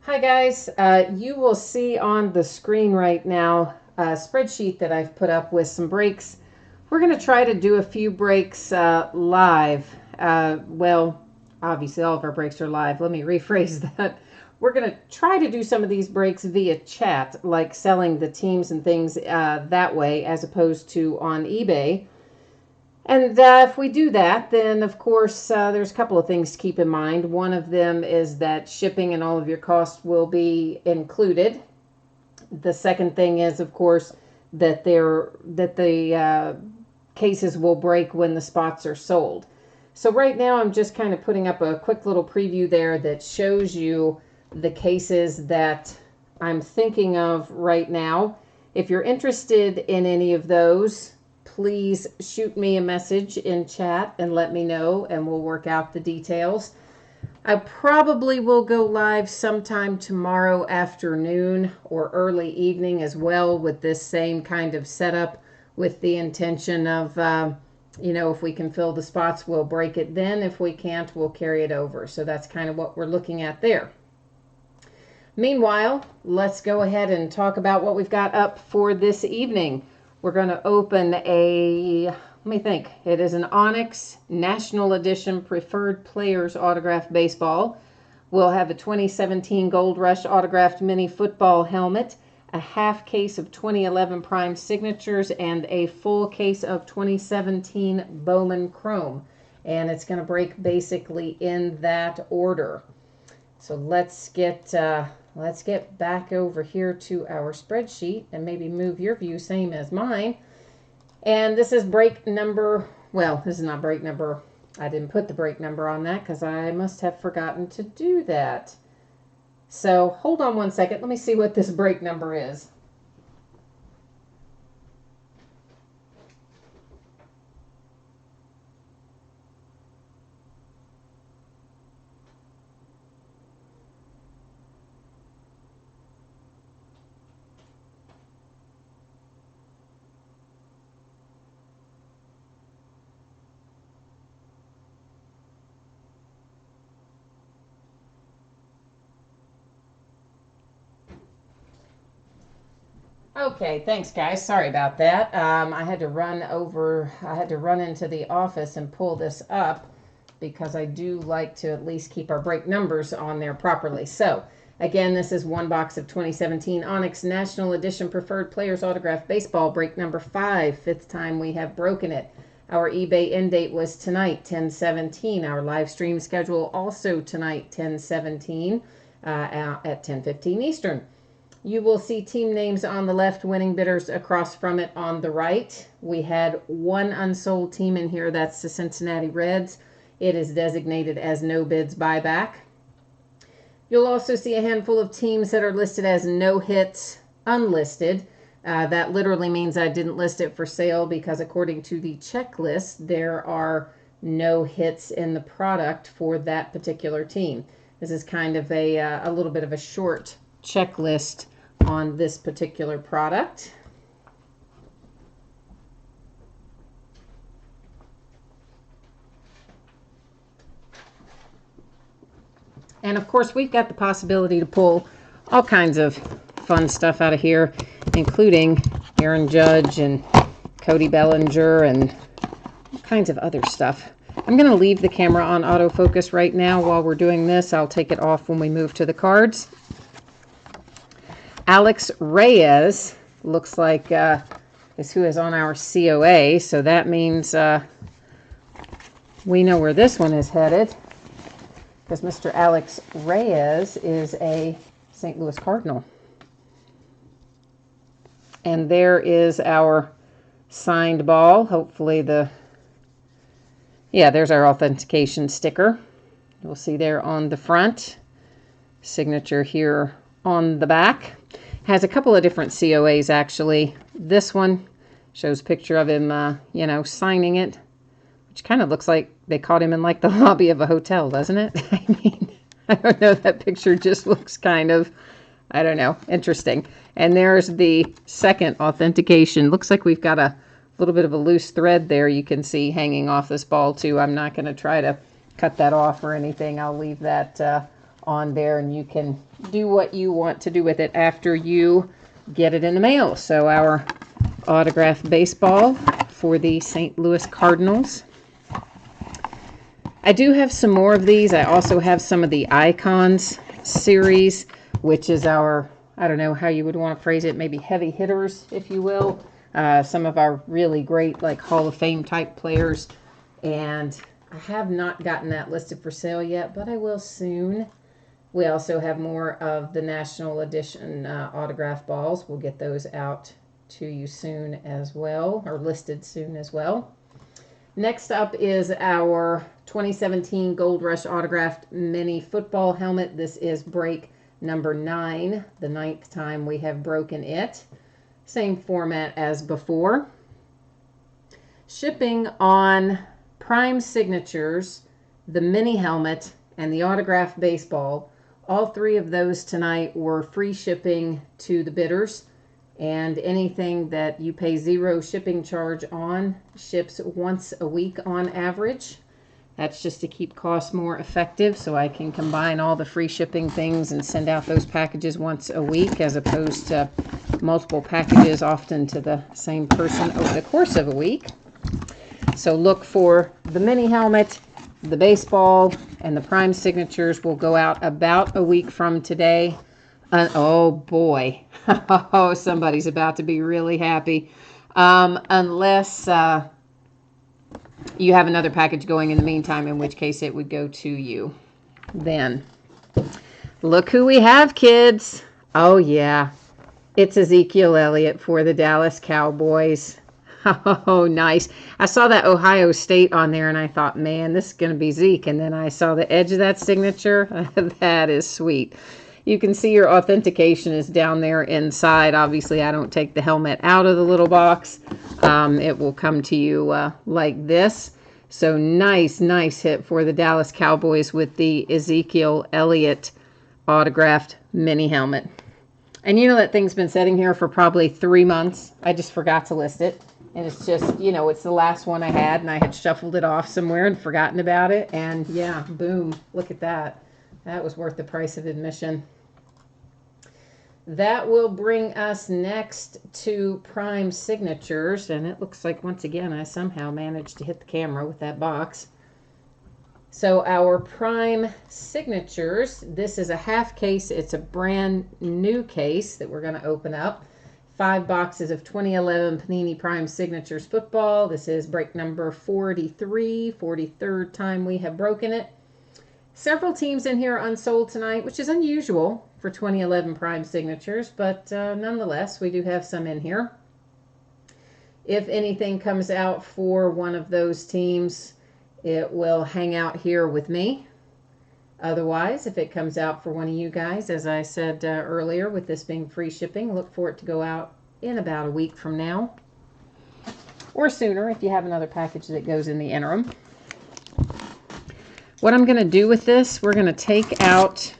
Hi guys, you will see on the screen right now a spreadsheet that I've put up with some breaks. We're going to try to do a few breaks live. Well, obviously all of our breaks are live. Let me rephrase that. We're going to try to do some of these breaks via chat, like selling the teams and things that way, as opposed to on eBay. And if we do that, then of course there's a couple of things to keep in mind. One of them is that shipping and all of your costs will be included. The second thing is, of course, that the cases will break when the spots are sold. So right now I'm just kind of putting up a quick little preview there that shows you the cases that I'm thinking of right now. If you're interested in any of those, please shoot me a message in chat and let me know, and we'll work out the details. I probably will go live sometime tomorrow afternoon or early evening as well with this same kind of setup, with the intention of, if we can fill the spots, we'll break it then. If we can't, we'll carry it over. So that's kind of what we're looking at there. Meanwhile, let's go ahead and talk about what we've got up for this evening. We're going to open let me think. It is an Onyx National Edition Preferred Players Autographed Baseball. We'll have a 2017 Gold Rush Autographed Mini Football Helmet, a half case of 2011 Prime Signatures, and a full case of 2017 Bowman Chrome. And it's going to break basically in that order. So let's get back over here to our spreadsheet and maybe move your view same as mine. And this is break number, well, this is not break number. I didn't put the break number on that because I must have forgotten to do that. So hold on one second. Let me see what this break number is. Okay, thanks guys. Sorry about that. I had to run into the office and pull this up because I do like to at least keep our break numbers on there properly. So again, this is one box of 2017 Onyx National Edition Preferred Players Autographed Baseball, break number 5, fifth time we have broken it. Our eBay end date was tonight, 10/17. Our live stream schedule also tonight, 10/17, at 10:15 Eastern. You will see team names on the left, winning bidders across from it on the right. We had one unsold team in here. That's the Cincinnati Reds. It is designated as no bids buyback. You'll also see a handful of teams that are listed as no hits unlisted. That literally means I didn't list it for sale because according to the checklist, there are no hits in the product for that particular team. This is kind of a little bit of a short checklist on this particular product. And of course, we've got the possibility to pull all kinds of fun stuff out of here, including Aaron Judge and Cody Bellinger and all kinds of other stuff. I'm going to leave the camera on autofocus right now while we're doing this. I'll take it off when we move to the cards. Alex Reyes looks like is who is on our COA, so that means we know where this one is headed, because Mr. Alex Reyes is a St. Louis Cardinal. And there is our signed ball. Hopefully there's our authentication sticker. You'll see there on the front. Signature here on the back. Has a couple of different COAs actually. This one shows a picture of him, signing it, which kind of looks like they caught him in like the lobby of a hotel, doesn't it? I mean, I don't know, that picture just looks kind of, I don't know, interesting. And there's the second authentication. Looks like we've got a little bit of a loose thread there you can see hanging off this ball too. I'm not going to try to cut that off or anything. I'll leave that on there, and you can do what you want to do with it after you get it in the mail. So our autographed baseball for the St. Louis Cardinals. I do have some more of these. I also have some of the Icons series, which is our, I don't know how you would want to phrase it, maybe heavy hitters, if you will. Some of our really great, like, Hall of Fame type players. And I have not gotten that listed for sale yet, but I will soon. We also have more of the National Edition autograph balls. We'll get those out to you soon as well, or listed soon as well. Next up is our 2017 Gold Rush autographed mini football helmet. This is break number 9, the 9th time we have broken it. Same format as before. Shipping on Prime Signatures, the mini helmet, and the autographed baseball. All 3 of those tonight were free shipping to the bidders. And anything that you pay 0 shipping charge on ships once a week on average. That's just to keep costs more effective, so I can combine all the free shipping things and send out those packages once a week, as opposed to multiple packages often to the same person over the course of a week. So look for the mini helmet, the baseball, and the Prime Signatures will go out about a week from today. Oh boy, oh, somebody's about to be really happy. Unless you have another package going in the meantime, in which case it would go to you then. Look who we have, kids. Oh yeah, it's Ezekiel Elliott for the Dallas Cowboys. Oh, nice. I saw that Ohio State on there, and I thought, man, this is going to be Zeke. And then I saw the edge of that signature. That is sweet. You can see your authentication is down there inside. Obviously, I don't take the helmet out of the little box. It will come to you like this. So nice, nice hit for the Dallas Cowboys with the Ezekiel Elliott autographed mini helmet. And you know that thing's been sitting here for probably 3 months. I just forgot to list it. And it's just, you know, it's the last one I had, and I had shuffled it off somewhere and forgotten about it. And yeah, boom, look at that. That was worth the price of admission. That will bring us next to Prime Signatures. And it looks like, once again, I somehow managed to hit the camera with that box. So our Prime Signatures, this is a half case. It's a brand new case that we're going to open up. 5 boxes of 2011 Panini Prime Signatures football. This is break number 43, 43rd time we have broken it. Several teams in here unsold tonight, which is unusual for 2011 Prime Signatures, but nonetheless, we do have some in here. If anything comes out for one of those teams, it will hang out here with me. Otherwise, if it comes out for one of you guys, as I said earlier, with this being free shipping, look for it to go out in about a week from now. Or sooner if you have another package that goes in the interim. What I'm going to do with this, we're going to take out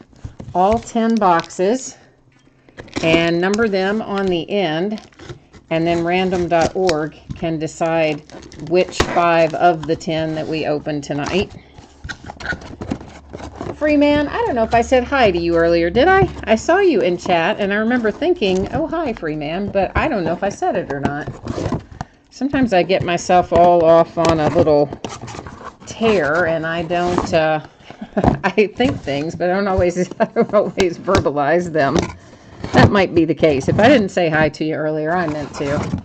all 10 boxes and number them on the end. And then random.org can decide which 5 of the 10 that we open tonight. Freeman, I don't know if I said hi to you earlier, did I? I saw you in chat, and I remember thinking, oh, hi, Freeman, but I don't know if I said it or not. Sometimes I get myself all off on a little tear, and I don't, I think things, but I don't always verbalize them. That might be the case. If I didn't say hi to you earlier, I meant to.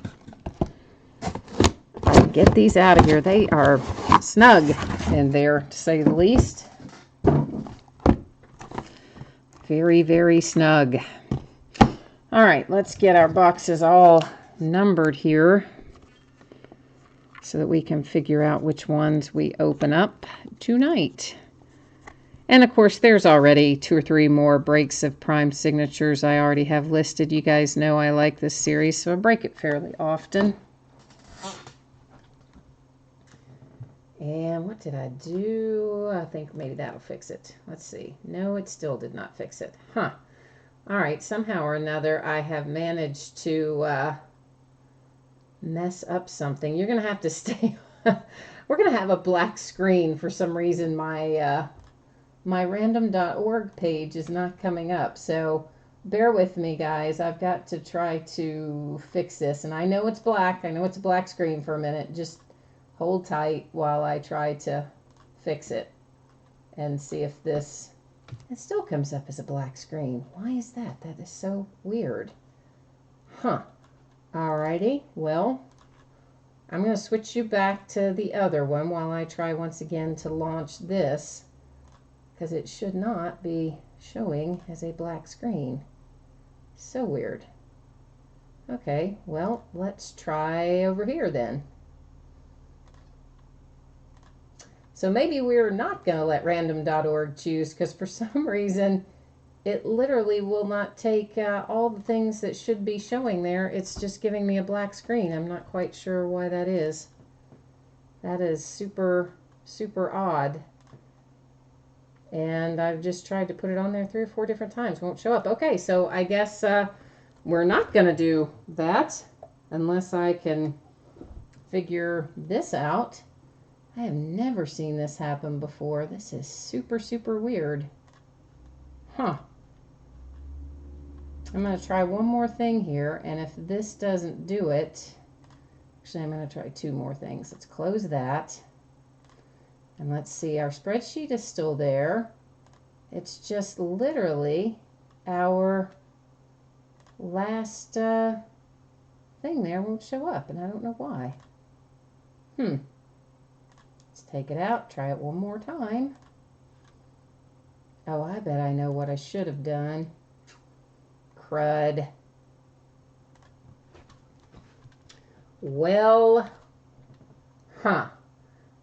Get these out of here. They are snug in there, to say the least. Very, very snug. All right, let's get our boxes all numbered here so that we can figure out which ones we open up tonight. And of course, there's already 2 or 3 more breaks of Prime Signatures I already have listed. You guys know I like this series, so I break it fairly often. And what did I do? I think maybe that'll fix it. Let's see. No, it still did not fix it. Huh. All right. Somehow or another, I have managed to mess up something. You're going to have to stay. We're going to have a black screen for some reason. My my random.org page is not coming up. So bear with me, guys. I've got to try to fix this. And I know it's black. I know it's a black screen for a minute. Just hold tight while I try to fix it and see if this... It still comes up as a black screen. Why is that? That is so weird. Huh. Alrighty. Well, I'm going to switch you back to the other one while I try once again to launch this, because it should not be showing as a black screen. So weird. Okay, well, let's try over here then. So maybe we're not going to let random.org choose, because for some reason it literally will not take all the things that should be showing there. It's just giving me a black screen. I'm not quite sure why that is. That is super, super odd. And I've just tried to put it on there 3 or 4 different times. Won't show up. Okay, so I guess we're not going to do that unless I can figure this out. I have never seen this happen before. This is super, super weird. Huh. I'm going to try one more thing here, and if this doesn't do it, actually I'm going to try 2 more things. Let's close that. And let's see, our spreadsheet is still there. It's just literally our last thing there won't show up, and I don't know why. Let's take it out, try it one more time. Oh, I bet I know what I should have done. Crud. Well, I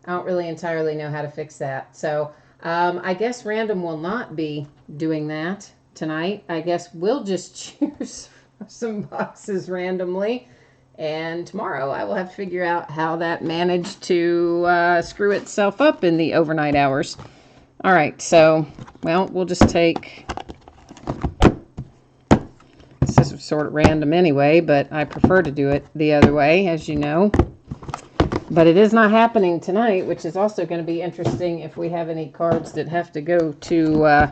don't really entirely know how to fix that. So I guess random will not be doing that tonight. I guess we'll just choose some boxes randomly. And tomorrow I will have to figure out how that managed to screw itself up in the overnight hours. All right, so, well, we'll just take... This is sort of random anyway, but I prefer to do it the other way, as you know. But it is not happening tonight, which is also going to be interesting if we have any cards that have to go to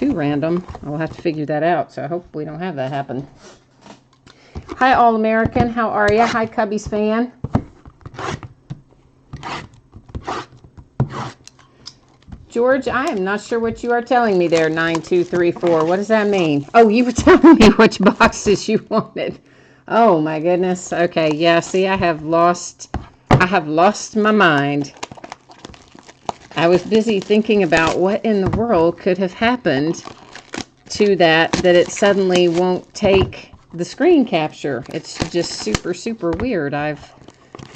random. I'll have to figure that out, so I hope we don't have that happen. Hi, All-American. How are you? Hi, Cubbies fan. George, I am not sure what you are telling me there, 9234. What does that mean? Oh, you were telling me which boxes you wanted. Oh, my goodness. Okay, yeah, see, I have lost my mind. I was busy thinking about what in the world could have happened to that it suddenly won't take the screen capture. It's just super, super weird. I've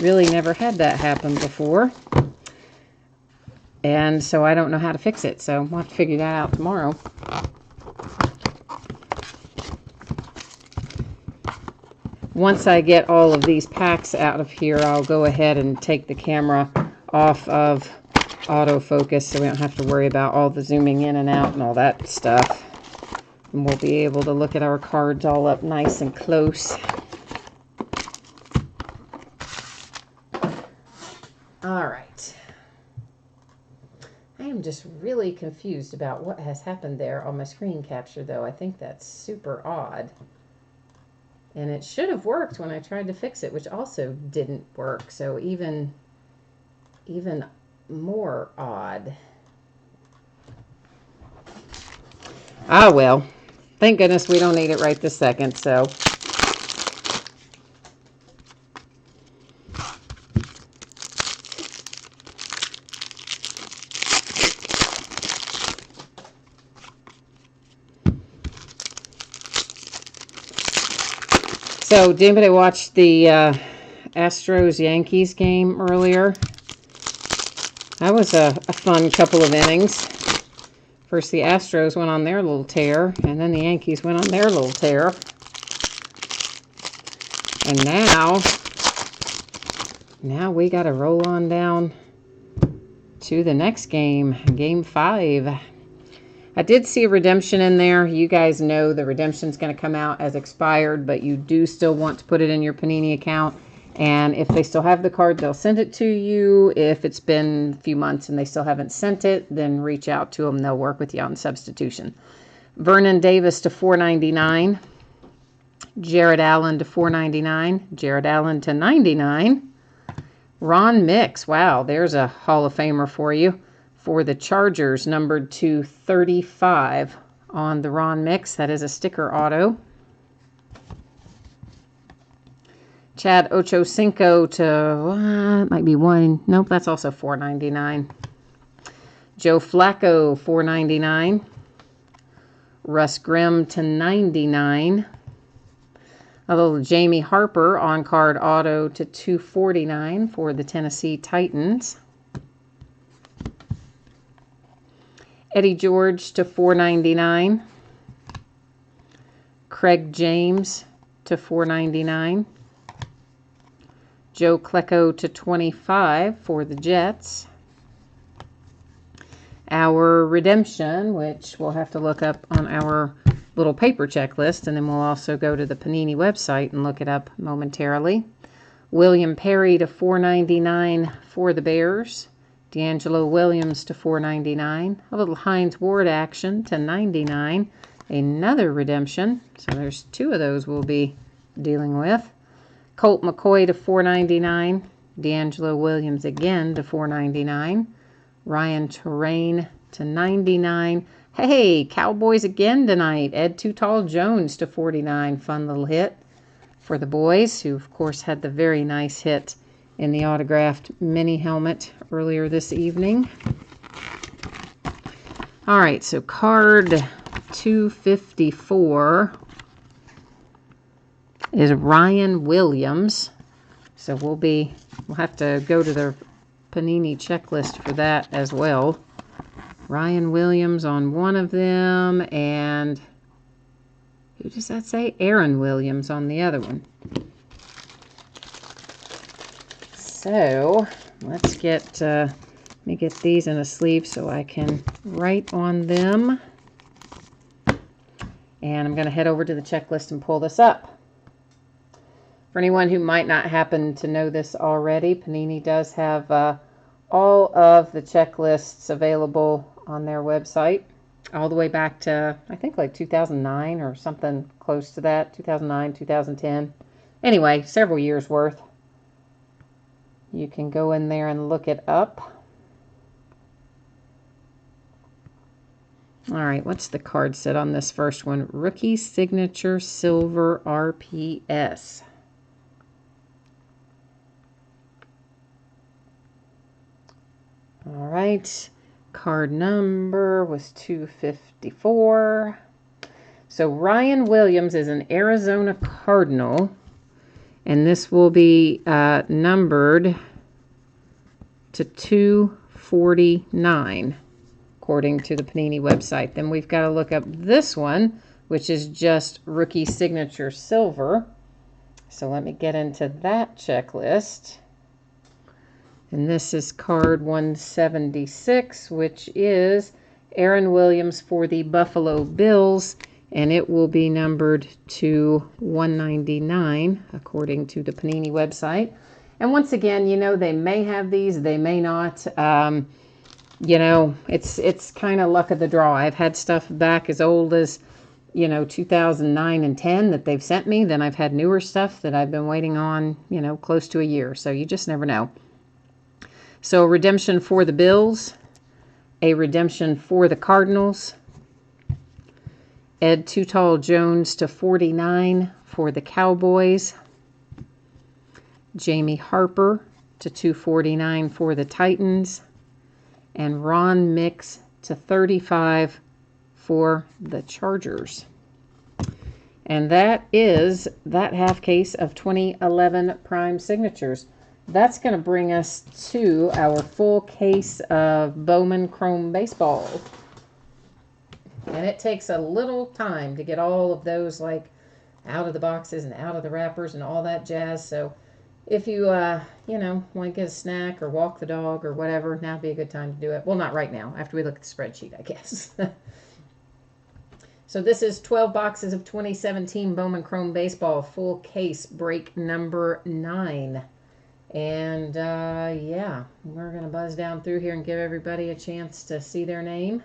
really never had that happen before. And so I don't know how to fix it. So we'll have to figure that out tomorrow. Once I get all of these packs out of here, I'll go ahead and take the camera off of autofocus so we don't have to worry about all the zooming in and out and all that stuff. And we'll be able to look at our cards all up nice and close. All right. I am just really confused about what has happened there on my screen capture, though. I think that's super odd. And it should have worked when I tried to fix it, which also didn't work. So even more odd. Ah, well. Thank goodness we don't need it right this second, so. So, did anybody watch the Astros-Yankees game earlier? That was a fun couple of innings. First, the Astros went on their little tear, and then the Yankees went on their little tear. And now we got to roll on down to the next game, Game 5. I did see a redemption in there. You guys know the redemption's going to come out as expired, but you do still want to put it in your Panini account. And if they still have the card, they'll send it to you. If it's been a few months and they still haven't sent it, then reach out to them. They'll work with you on substitution. Vernon Davis to $4.99. Jared Allen to $4.99. Jared Allen to $99. Ron Mix. Wow, there's a Hall of Famer for you. For the Chargers, numbered to 35 on the Ron Mix. That is a sticker auto. Chad Ochocinco to, might be one. Nope, that's also $4.99. Joe Flacco, $4.99. Russ Grimm to $99. A little Jamie Harper on-card auto to $2.49 for the Tennessee Titans. Eddie George to $4.99. Craig James to $4.99. Joe Klecko to $25 for the Jets. Our redemption, which we'll have to look up on our little paper checklist, and then we'll also go to the Panini website and look it up momentarily. William Perry to $4.99 for the Bears. D'Angelo Williams to $4.99. A little Hines Ward action to $99. Another redemption. So there's two of those we'll be dealing with. Colt McCoy to $4.99. D'Angelo Williams again to $4.99. Ryan Terrain to $99. Hey, Cowboys again tonight. Ed Too Tall Jones to $49. Fun little hit for the boys, who of course had the very nice hit in the autographed mini helmet earlier this evening. All right, so card 254 is Ryan Williams. So we'll have to go to the Panini checklist for that as well. Ryan Williams on one of them, and who does that say? Aaron Williams on the other one. So let's let me get these in a sleeve so I can write on them. And I'm going to head over to the checklist and pull this up. For anyone who might not happen to know this already, Panini does have all of the checklists available on their website, all the way back to, I think, like 2009 or something close to that, 2009, 2010. Anyway, several years worth. You can go in there and look it up. All right, what's the card set on this first one? Rookie Signature Silver RPS. All right, card number was 254. So Ryan Williams is an Arizona Cardinal, and this will be numbered to 249, according to the Panini website. Then we've got to look up this one, which is just Rookie Signature Silver. So let me get into that checklist. And this is card 176, which is Aaron Williams for the Buffalo Bills, and it will be numbered to 199, according to the Panini website. And once again, you know, they may have these, they may not. You know, it's kind of luck of the draw. I've had stuff back as old as, 2009 and 10 that they've sent me. Then I've had newer stuff that I've been waiting on, close to a year. So you just never know. So a redemption for the Bills, a redemption for the Cardinals, Ed Too Tall Jones to 49 for the Cowboys, Jamie Harper to 249 for the Titans, and Ron Mix to 35 for the Chargers. And that is that half case of 2011 Prime Signatures. That's going to bring us to our full case of Bowman Chrome Baseball. And it takes a little time to get all of those out of the boxes and out of the wrappers and all that jazz. So if you, want to get a snack or walk the dog or whatever, now'd be a good time to do it. Well, not right now, after we look at the spreadsheet, I guess. So this is 12 boxes of 2017 Bowman Chrome Baseball, full case, break number 9. And yeah, we're going to buzz down through here and give everybody a chance to see their name.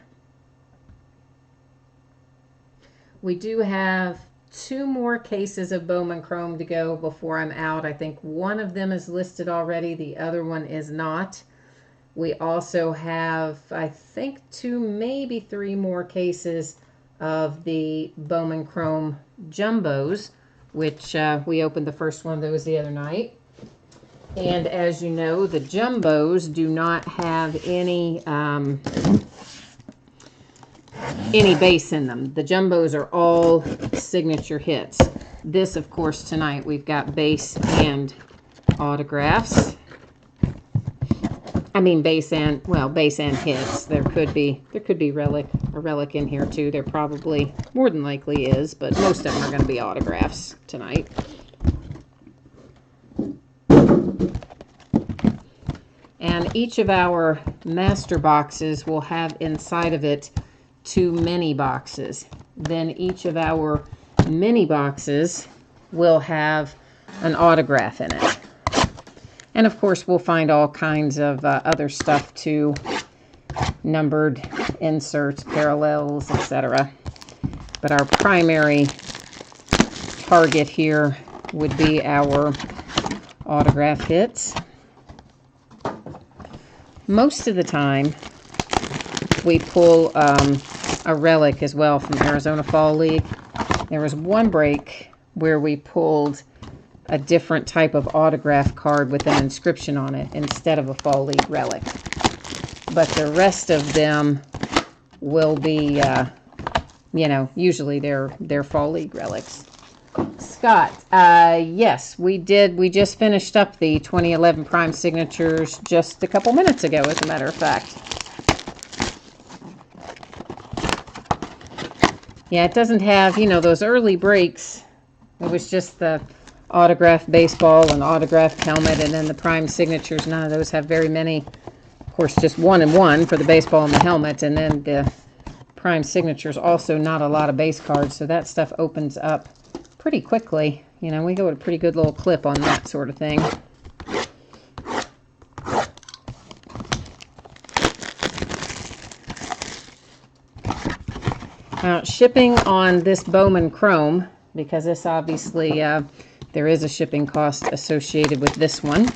We do have 2 more cases of Bowman Chrome to go before I'm out. I think one of them is listed already. The other one is not. We also have, I think, 2, maybe 3 more cases of the Bowman Chrome Jumbos, which we opened the first one of those the other night. And as you know, the Jumbos do not have any base in them. The Jumbos are all signature hits. This, of course, tonight we've got base and autographs. I mean base and hits. There could be a relic in here too. There probably more than likely is, but most of them are going to be autographs tonight. And each of our master boxes will have inside of it 2 mini boxes. Then each of our mini boxes will have an autograph in it. And of course, we'll find all kinds of other stuff too, numbered inserts, parallels, etc. But our primary target here would be our autograph hits. Most of the time, we pull a relic as well from Arizona Fall League. There was one break where we pulled a different type of autograph card with an inscription on it instead of a Fall League relic. But the rest of them will be, you know, usually they're Fall League relics. Scott, yes, we did. We just finished up the 2011 Prime Signatures just a couple minutes ago, as a matter of fact. Yeah, it doesn't have, you know, those early breaks. It was just the autographed baseball and autographed helmet, and then the Prime Signatures. None of those have very many. Of course, just 1 and 1 for the baseball and the helmet, and then the Prime Signatures also not a lot of base cards, so that stuff opens up pretty quickly. You know, we go at a pretty good little clip on that sort of thing. Shipping on this Bowman Chrome, because this obviously, there is a shipping cost associated with this one.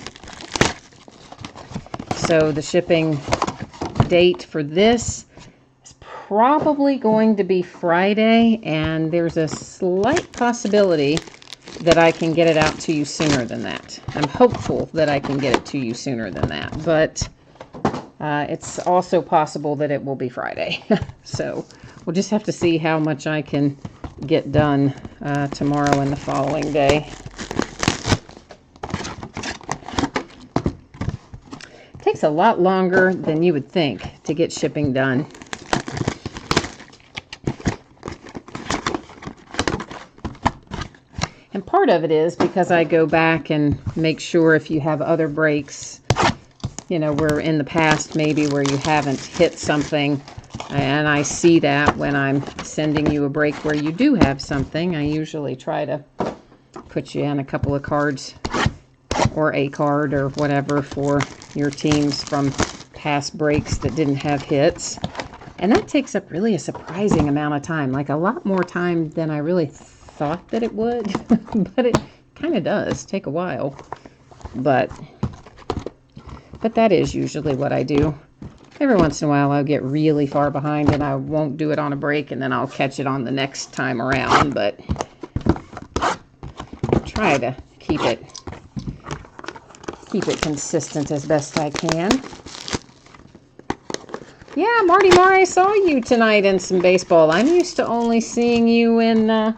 So the shipping date for this is probably going to be Friday, and there's a slight possibility that I can get it out to you sooner than that. I'm hopeful that I can get it to you sooner than that, but it's also possible that it will be Friday. So we'll just have to see how much I can get done tomorrow and the following day. It takes a lot longer than you would think to get shipping done. And part of it is because I go back and make sure if you have other breaks, you know, where in the past maybe where you haven't hit something, and I see that when I'm sending you a break where you do have something, I usually try to put you in a couple of cards or a card or whatever for your teams from past breaks that didn't have hits. And that takes up really a surprising amount of time, like a lot more time than I really thought that it would. But it kind of does take a while. But that is usually what I do. Every once in a while I'll get really far behind and I won't do it on a break, and then I'll catch it on the next time around, but try to keep it consistent as best I can. Yeah, Marty Mar, I saw you tonight in some baseball. I'm used to only seeing you in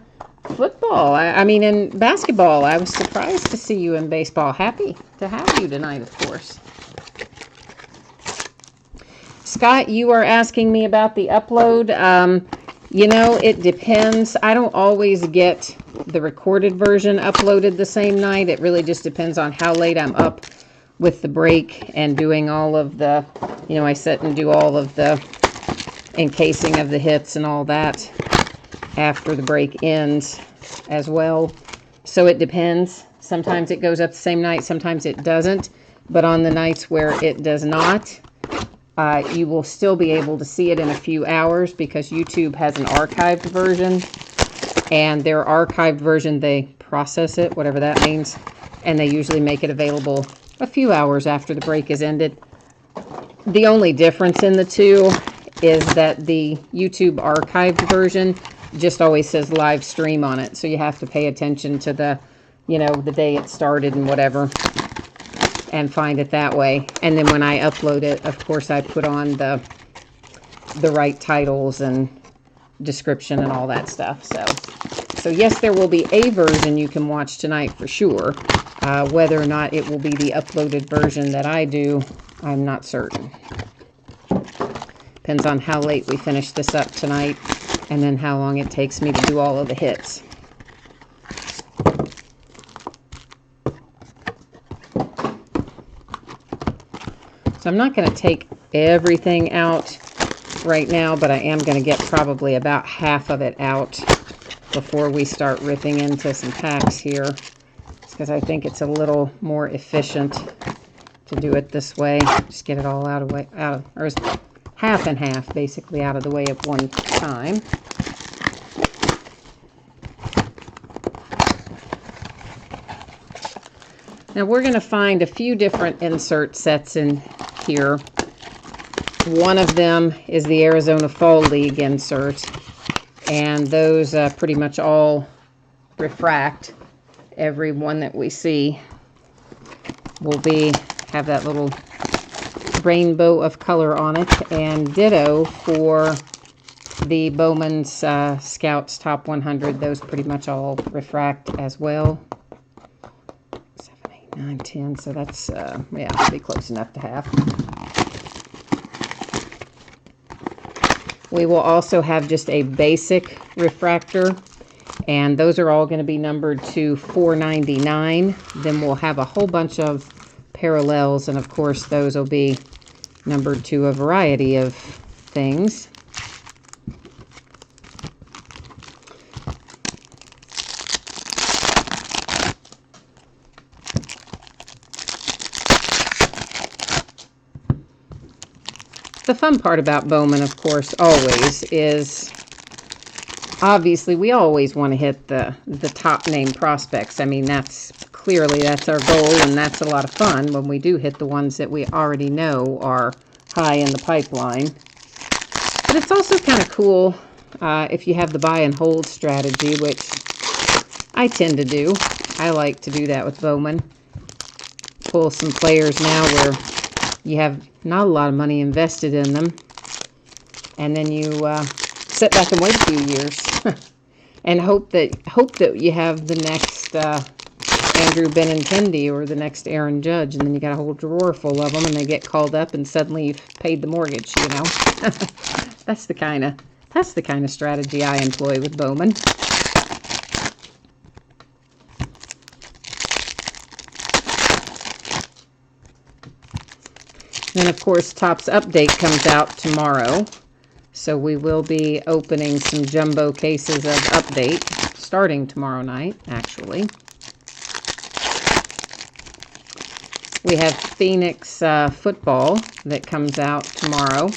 football. I mean in basketball. I was surprised to see you in baseball. Happy to have you tonight, of course. Scott, you are asking me about the upload. You know, it depends. I don't always get the recorded version uploaded the same night. It really just depends on how late I'm up with the break and doing all of the, I sit and do all of the encasing of the hits and all that. after the break ends as well. So it depends. Sometimes it goes up the same night, sometimes it doesn't. But on the nights where it does not, you will still be able to see it in a few hours because YouTube has an archived version. And their archived version, they process it, whatever that means. And they usually make it available a few hours after the break is ended. The only difference in the two is that the YouTube archived version just always says live stream on it. So you have to pay attention to the, the day it started and whatever, and find it that way. And then when I upload it, of course, I put on the right titles and description and all that stuff. So yes, there will be a version you can watch tonight for sure. Whether or not it will be the uploaded version that I do, I'm not certain. Depends on how late we finish this up tonight, and then how long it takes me to do all of the hits. So I'm not going to take everything out right now, but I am going to get probably about half of it out before we start ripping into some packs here, because I think it's a little more efficient to do it this way. Just get it all or half and half, basically, out of the way at one time. Now we're going to find a few different insert sets in here. One of them is the Arizona Fall League insert, and those pretty much all refract. Every one that we see will have that little rainbow of color on it, and ditto for the Bowman's Scouts Top 100. Those pretty much all refract as well. 7, 8, 9, 10. So that's yeah, be close enough to have. We will also have just a basic refractor, and those are all going to be numbered to 499. Then we'll have a whole bunch of parallels, and of course those will be numbered to a variety of things. The fun part about Bowman, of course, always is, obviously, we always want to hit the top name prospects. I mean, that's our goal, and that's a lot of fun when we do hit the ones that we already know are high in the pipeline. But it's also kind of cool if you have the buy and hold strategy, which I tend to do. I like to do that with Bowman. Pull some players now where you have not a lot of money invested in them, and then you sit back and wait a few years and hope that you have the next Andrew Benintendi or the next Aaron Judge, and then you got a whole drawer full of them, and they get called up, and suddenly you've paid the mortgage. That's the kind of strategy I employ with Bowman. Then, of course, Topps Update comes out tomorrow, so we will be opening some jumbo cases of Update starting tomorrow night, actually. We have Phoenix football that comes out tomorrow,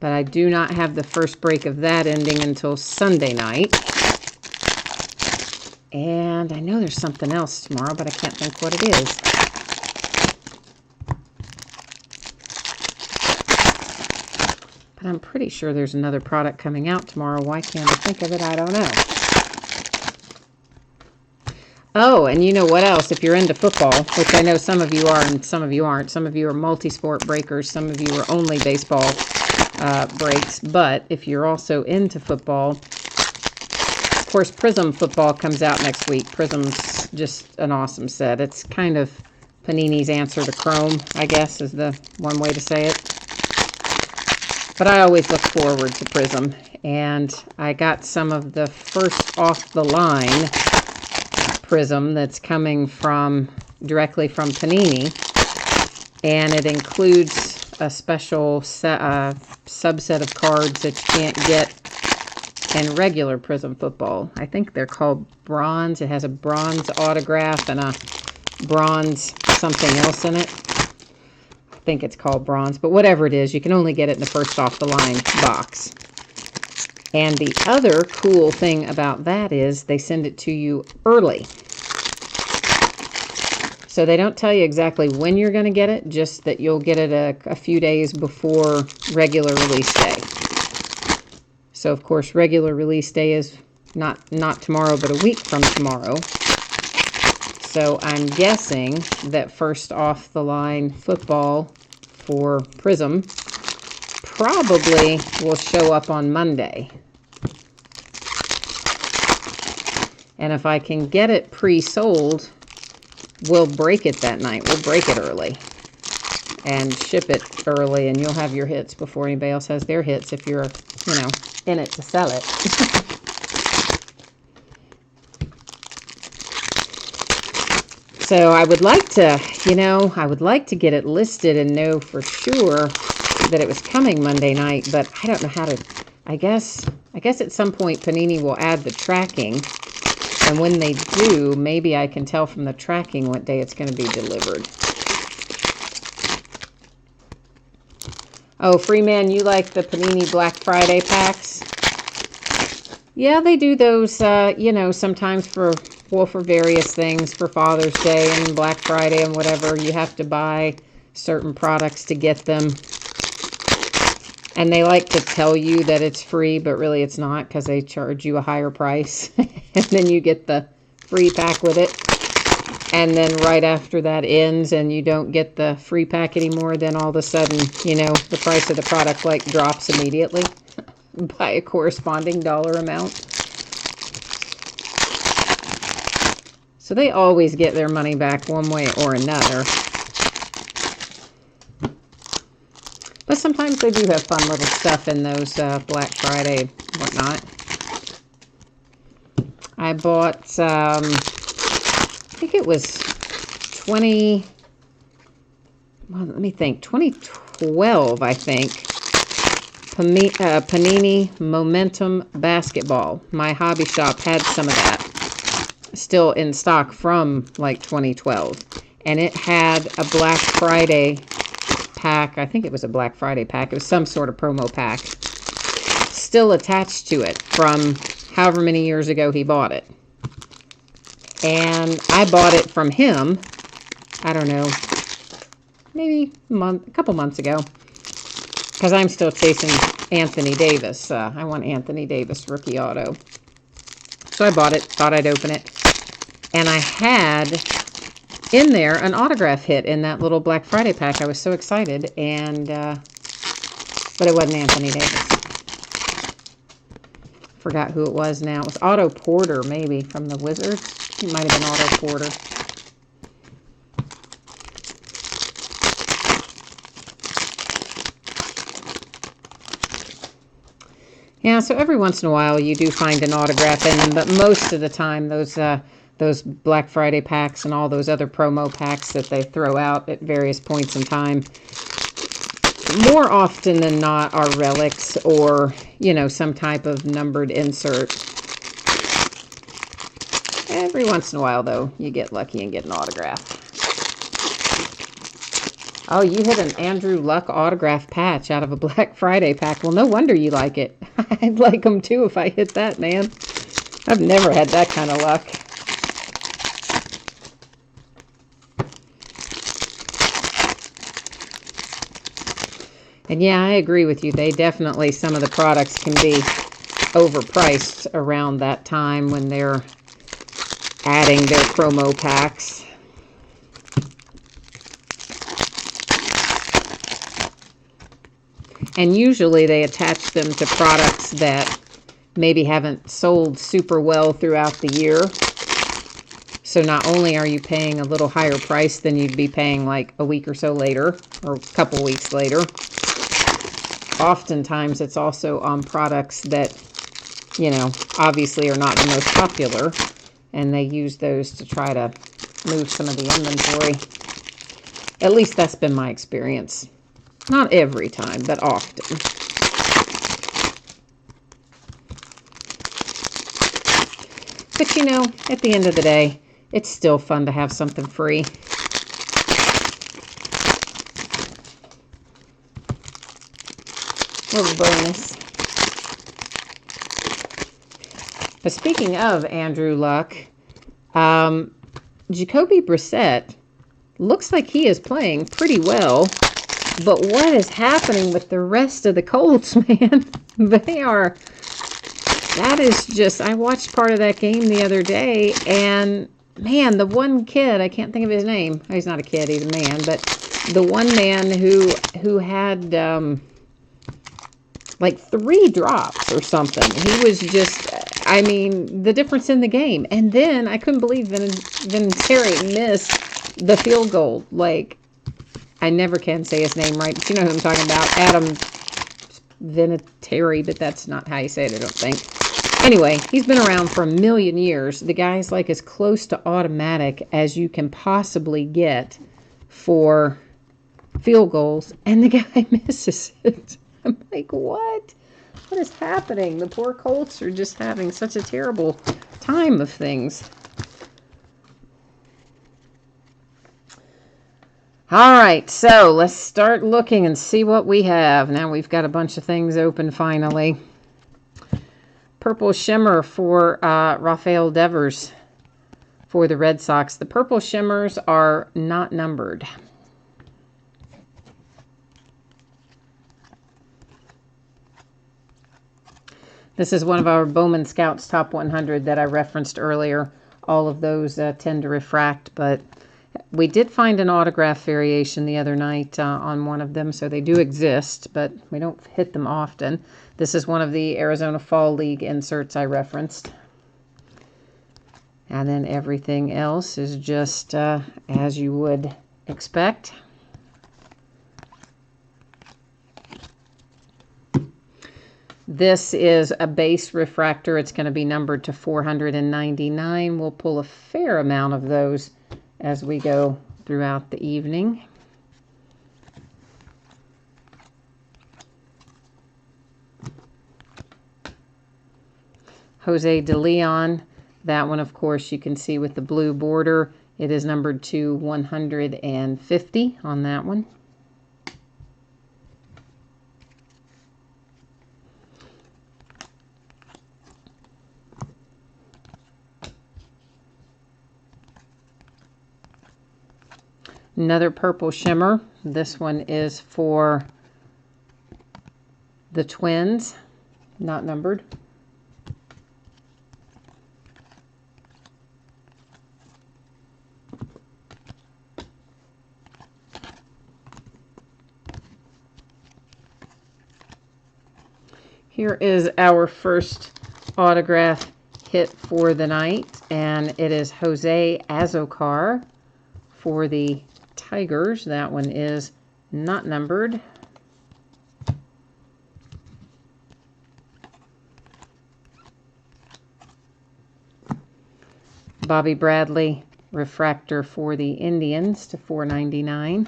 but I do not have the first break of that ending until Sunday night. And I know there's something else tomorrow, but I can't think what it is. But I'm pretty sure there's another product coming out tomorrow. Why can't I think of it? I don't know. Oh, and you know what else? If you're into football, which I know some of you are and some of you aren't. Some of you are multi-sport breakers. Some of you are only baseball breaks. But if you're also into football, of course, Prism football comes out next week. Prism's just an awesome set. It's kind of Panini's answer to Chrome, I guess, is the one way to say it. But I always look forward to Prism, and I got some of the first off-the-line Prism that's coming directly from Panini, and it includes a special subset of cards that you can't get and regular Prism football. I think they're called bronze. It has a bronze autograph and a bronze something else in it. I think it's called bronze, but whatever it is, you can only get it in the first off the line box. And the other cool thing about that is they send it to you early. So they don't tell you exactly when you're going to get it, just that you'll get it a few days before regular release day. So, of course, regular release day is not tomorrow, but a week from tomorrow. So I'm guessing that first off the line football for Prism probably will show up on Monday. And if I can get it pre-sold, we'll break it that night. We'll break it early and ship it early, and you'll have your hits before anybody else has their hits if you're, in it to sell it. So I would like to, I would like to get it listed and know for sure that it was coming Monday night, but I don't know how to. I guess at some point Panini will add the tracking. And when they do, maybe I can tell from the tracking what day it's going to be delivered. Oh, Freeman, you like the Panini Black Friday packs? Yeah, they do those, sometimes for various things, for Father's Day and Black Friday and whatever. You have to buy certain products to get them. And they like to tell you that it's free, but really it's not, because they charge you a higher price. And then you get the free pack with it. And then right after that ends and you don't get the free pack anymore, then all of a sudden, the price of the product drops immediately by a corresponding dollar amount. So they always get their money back one way or another. But sometimes they do have fun little stuff in those Black Friday whatnot. I bought, I think it was 2012, I think. Panini Momentum Basketball. My hobby shop had some of that still in stock from like 2012. And it had a Black Friday pack. I think it was a Black Friday pack. It was some sort of promo pack still attached to it from however many years ago he bought it. And I bought it from him, I don't know, maybe a couple months ago, because I'm still chasing Anthony Davis. I want Anthony Davis rookie auto. So I bought it, thought I'd open it, and I had in there an autograph hit in that little Black Friday pack. I was so excited, and but it wasn't Anthony Davis. Forgot who it was now. It was Otto Porter, maybe, from the Wizards. It might have been Otto Porter. Yeah, so every once in a while you do find an autograph in them, but most of the time those Black Friday packs and all those other promo packs that they throw out at various points in time, more often than not, are relics or, some type of numbered insert. Every once in a while, though, you get lucky and get an autograph. Oh, you hit an Andrew Luck autograph patch out of a Black Friday pack. Well, no wonder you like it. I'd like them, too, if I hit that, man. I've never had that kind of luck. And yeah, I agree with you. They definitely, some of the products can be overpriced around that time when they're adding their promo packs. And usually they attach them to products that maybe haven't sold super well throughout the year. So not only are you paying a little higher price than you'd be paying like a week or so later, or a couple weeks later, oftentimes it's also on products that, obviously are not the most popular, and they use those to try to move some of the inventory. At least that's been my experience. Not every time, but often. But you know, at the end of the day, it's still fun to have something free. Little bonus. But speaking of Andrew Luck, Jacoby Brissett looks like he is playing pretty well. But what is happening with the rest of the Colts, man? They are... That is just... I watched part of that game the other day, and man, the one kid, I can't think of his name. He's not a kid, he's a man, but the one man who had like 3 drops or something. He was just... I mean, the difference in the game. And then I couldn't believe Vinatieri missed the field goal. Like, I never can say his name right, but you know who I'm talking about. Adam Vinatieri, but that's not how you say it, I don't think. Anyway, he's been around for a million years. The guy's like as close to automatic as you can possibly get for field goals, and the guy misses it. I'm like, what? What is happening? The poor Colts are just having such a terrible time of things. All right, so let's start looking and see what we have. Now we've got a bunch of things open finally. Purple Shimmer for Rafael Devers for the Red Sox. The Purple Shimmers are not numbered. This is one of our Bowman Scouts Top 100 that I referenced earlier. All of those tend to refract, but we did find an autograph variation the other night on one of them, so they do exist, but we don't hit them often. This is one of the Arizona Fall League inserts I referenced. And then everything else is just as you would expect. This is a base refractor. It's going to be numbered to 499. We'll pull a fair amount of those as we go throughout the evening. Jose De Leon. That one, of course, you can see with the blue border. It is numbered to 150 on that one. Another Purple Shimmer. This one is for the Twins, not numbered. Here is our first autograph hit for the night, and it is Jose Azocar for the Tigers. That one is not numbered. Bobby Bradley refractor for the Indians to 499.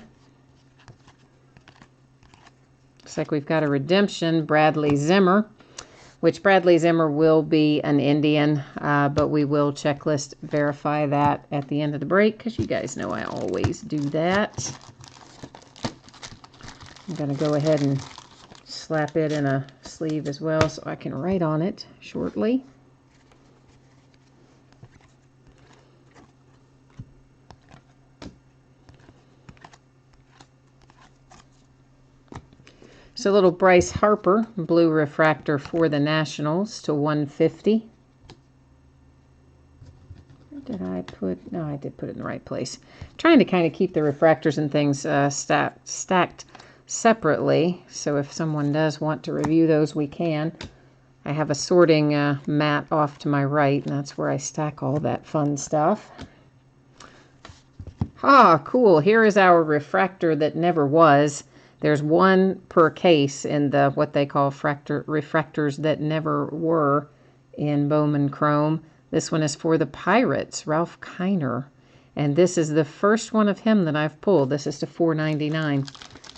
Looks like we've got a redemption, Bradley Zimmer, which Bradley Zimmer will be an Indian, but we will checklist verify that at the end of the break, because you guys know I always do that. I'm going to go ahead and slap it in a sleeve as well so I can write on it shortly. So little Bryce Harper, blue refractor for the Nationals to 150. Where did I put? No, I did put it in the right place. I'm trying to kind of keep the refractors and things stacked separately. So if someone does want to review those, we can. I have a sorting mat off to my right, and that's where I stack all that fun stuff. Ah, cool. Here is our refractor that never was. There's one per case in the what they call refractors that never were in Bowman Chrome. This one is for the Pirates, Ralph Kiner. And this is the first one of him that I've pulled. This is to 499.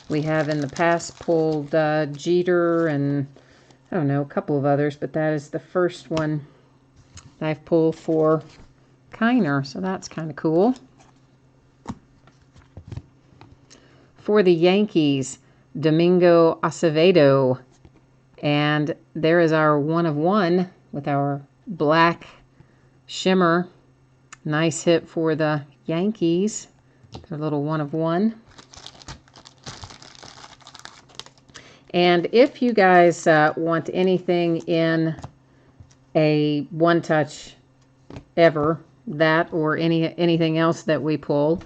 We have in the past pulled Jeter and, I don't know, a couple of others, but that is the first one that I've pulled for Kiner, so that's kind of cool. For the Yankees, Domingo Acevedo. And there is our 1 of 1 with our black shimmer. Nice hit for the Yankees. Their little 1 of 1. And if you guys want anything in a one touch ever, that or anything else that we pull,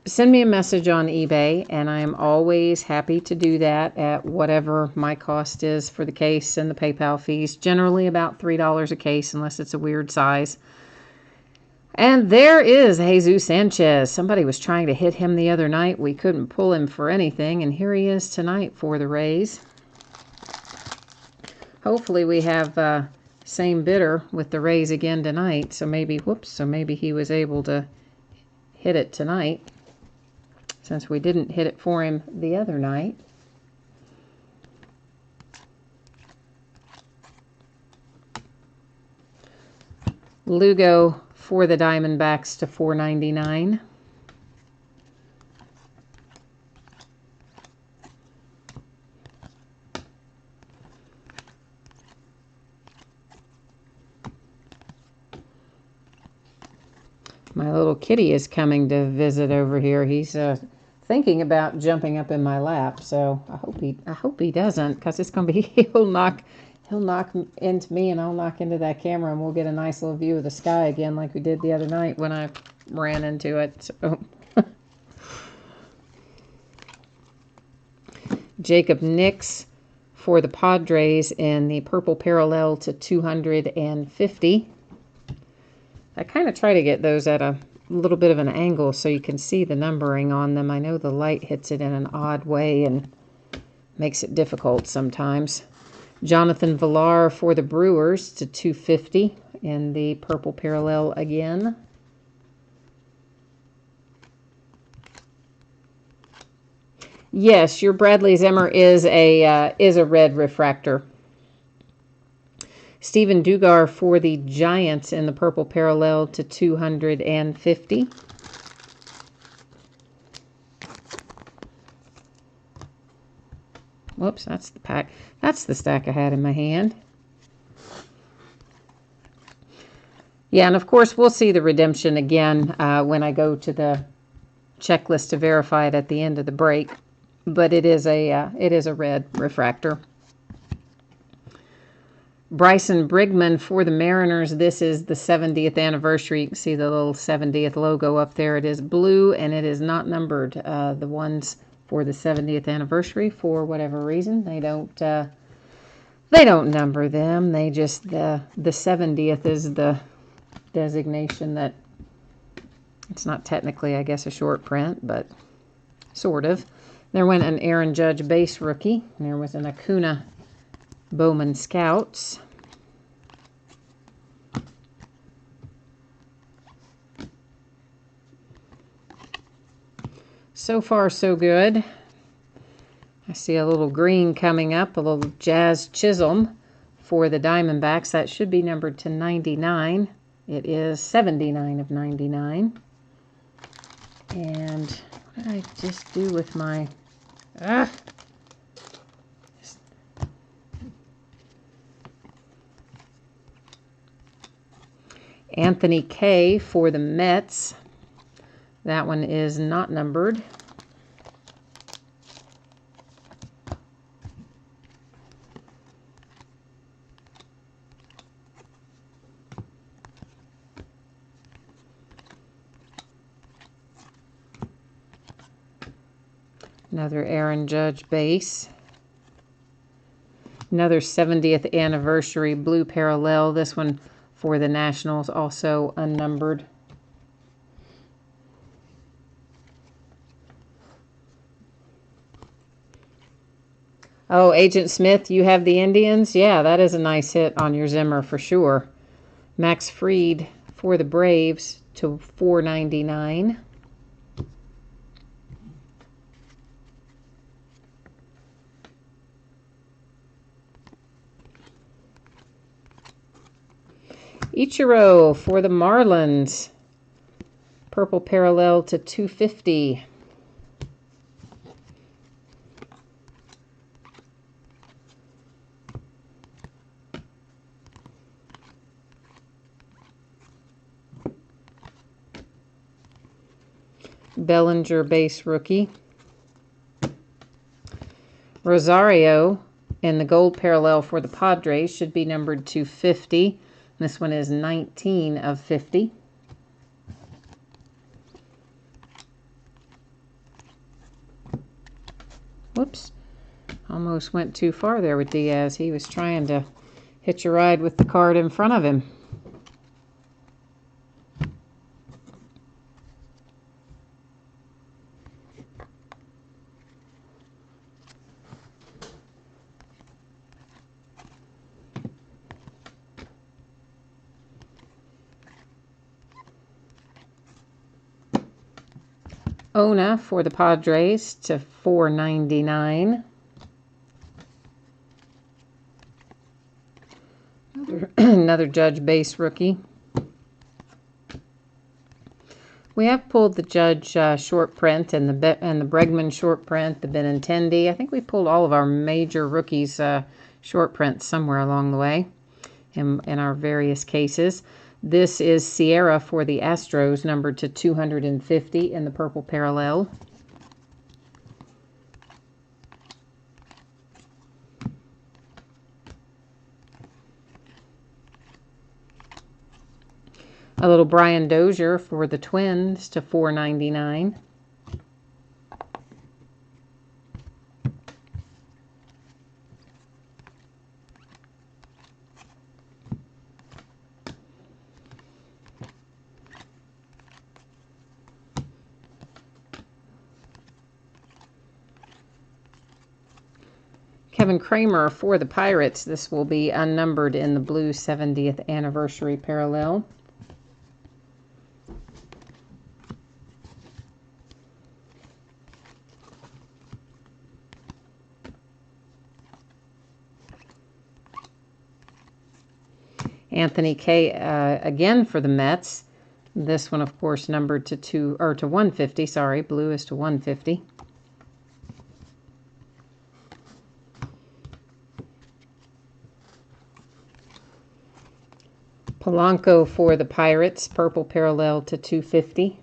send me a message on eBay, and I am always happy to do that at whatever my cost is for the case and the PayPal fees. Generally about $3 a case, unless it's a weird size. And there is Jesus Sanchez. Somebody was trying to hit him the other night. We couldn't pull him for anything, and here he is tonight for the Rays. Hopefully we have same bidder with the Rays again tonight. So maybe, so maybe he was able to hit it tonight, since we didn't hit it for him the other night. Lugo for the Diamondbacks to $4.99. My little kitty is coming to visit over here. He's thinking about jumping up in my lap, so I hope he doesn't, because it's going to be he'll knock into me, and I'll knock into that camera, and we'll get a nice little view of the sky again, like we did the other night when I ran into it. So. Jacob Nix for the Padres in the purple parallel to 250. I kind of try to get those at a little bit of an angle so you can see the numbering on them. I know the light hits it in an odd way and makes it difficult sometimes. Jonathan Villar for the Brewers to 250 in the purple parallel again. Yes, your Bradley Zimmer is a red refractor. Steven Dugar for the Giants in the purple parallel to 250. Whoops, that's the pack. That's the stack I had in my hand. Yeah, and of course we'll see the redemption again when I go to the checklist to verify it at the end of the break. But it is a red refractor. Bryson Brigman for the Mariners. This is the 70th anniversary. You can see the little 70th logo up there. It is blue, and it is not numbered. The ones for the 70th anniversary, for whatever reason, they don't number them. They just the 70th is the designation that it's not technically, I guess, a short print, but sort of. There went an Aaron Judge base rookie. There was an Acuna Bowman Scouts. So far, so good. I see a little green coming up, a little Jazz Chisholm for the Diamondbacks. That should be numbered to 99. It is 79 of 99. And what did I just do with my... Anthony K for the Mets. That one is not numbered. Another Aaron Judge base. Another 70th anniversary blue parallel. This one for the Nationals, also unnumbered. Oh, Agent Smith, you have the Indians? Yeah, that is a nice hit on your Zimmer for sure. Max Fried for the Braves to $4.99. Ichiro for the Marlins. Purple parallel to 250. Bellinger base rookie. Rosario in the gold parallel for the Padres should be numbered 250. This one is 19 of 50. Whoops. Almost went too far there with Diaz. He was trying to hitch a ride with the card in front of him. Ona for the Padres to 499. Another Judge base rookie. We have pulled the Judge short print and the Bregman short print, the Benintendi. I think we pulled all of our major rookies short prints somewhere along the way in our various cases. This is Sierra for the Astros, numbered to 250 in the purple parallel. A little Brian Dozier for the Twins to 499. Kevin Kramer for the Pirates. This will be unnumbered in the blue 70th anniversary parallel. Anthony K. Again for the Mets. This one, of course, numbered to 150. Sorry, blue is to 150. Polanco for the Pirates, purple parallel to 250.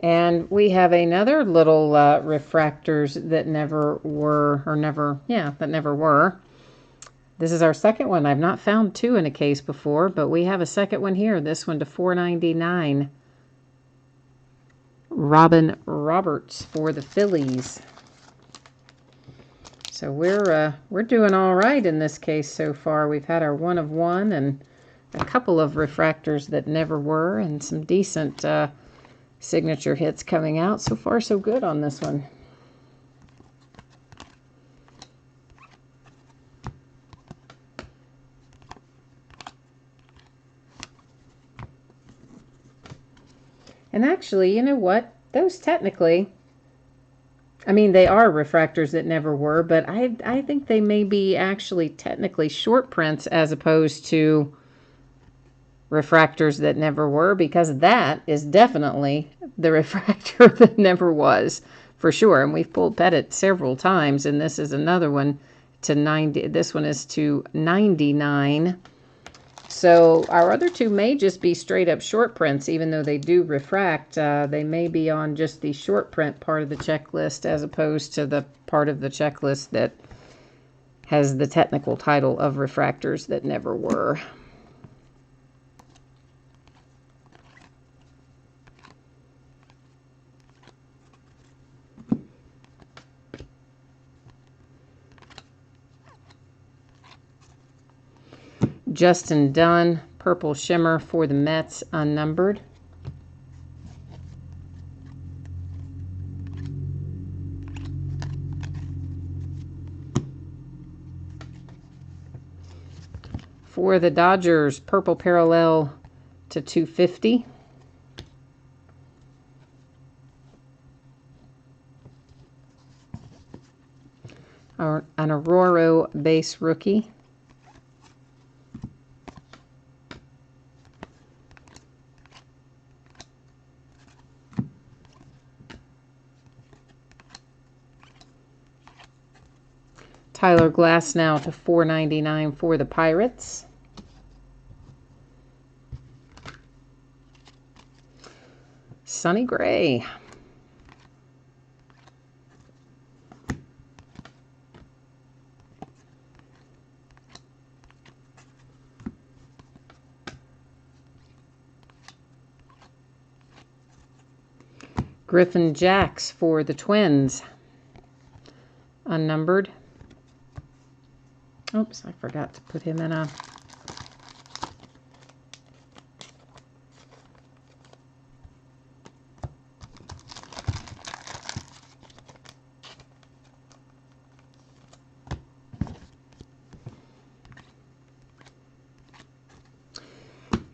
And we have another little refractors that never were, that never were. This is our second one. I've not found two in a case before, but we have a second one here. This one to 499. Robin Roberts for the Phillies. So we're doing all right in this case so far. We've had our 1 of 1 and a couple of refractors that never were, and some decent signature hits coming out. So far, so good on this one. And actually, you know what? Those technically, I mean, they are refractors that never were, but I think they may be actually technically short prints as opposed to refractors that never were, because that is definitely the refractor that never was, for sure. And we've pulled Pettit several times, and this is another one to 90. This one is to 99. So our other two may just be straight up short prints, even though they do refract. They may be on just the short print part of the checklist as opposed to the part of the checklist that has the technical title of refractors that never were. Justin Dunn, purple shimmer for the Mets, unnumbered. For the Dodgers, purple parallel to 250. an Aurora base rookie. Tyler Glasnow to $4.99 for the Pirates. Sonny Gray. Griffin Jax for the Twins. Unnumbered. Oops, I forgot to put him in a...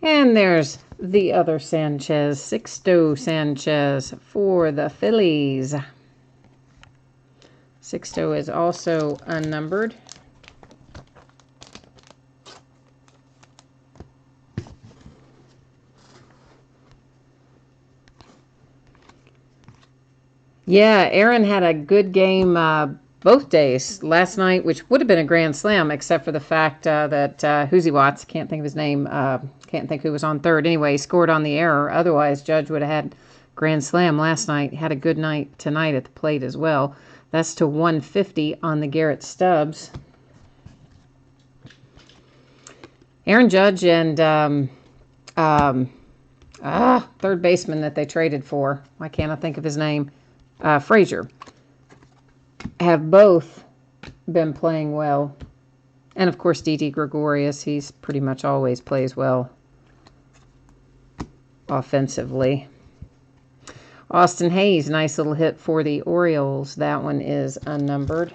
And there's the other Sanchez, Sixto Sanchez for the Phillies. Sixto is also unnumbered. Yeah, Aaron had a good game both days. Last night, which would have been a grand slam, except for the fact that Hoosie Watts, can't think of his name, can't think who was on third. Anyway, he scored on the error. Otherwise, Judge would have had grand slam last night. Had a good night tonight at the plate as well. That's to 150 on the Garrett Stubbs. Aaron Judge and third baseman that they traded for, why can't I think of his name? Frazier, have both been playing well. And of course, Didi Gregorius, he's pretty much always plays well offensively. Austin Hayes, nice little hit for the Orioles. That one is unnumbered.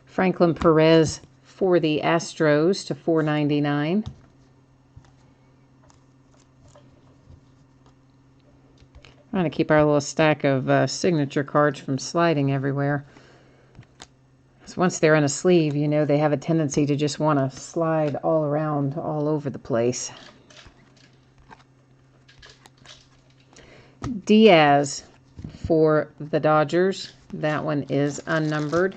Franklin Perez for the Astros to $4.99. Trying to keep our little stack of signature cards from sliding everywhere. So once they're in a sleeve, you know, they have a tendency to just want to slide all around, all over the place. Diaz for the Dodgers. That one is unnumbered.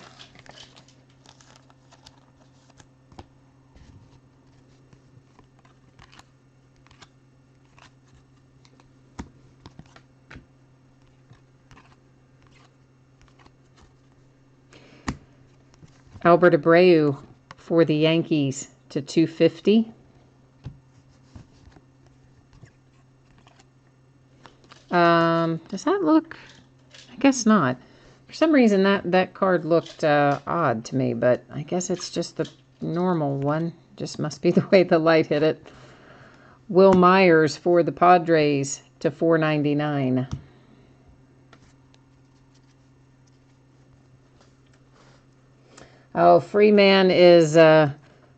Albert Abreu for the Yankees to $250. Does that look? I guess not. For some reason, that card looked odd to me, but I guess it's just the normal one. Just must be the way the light hit it. Will Myers for the Padres to $4.99. Oh, Freeman is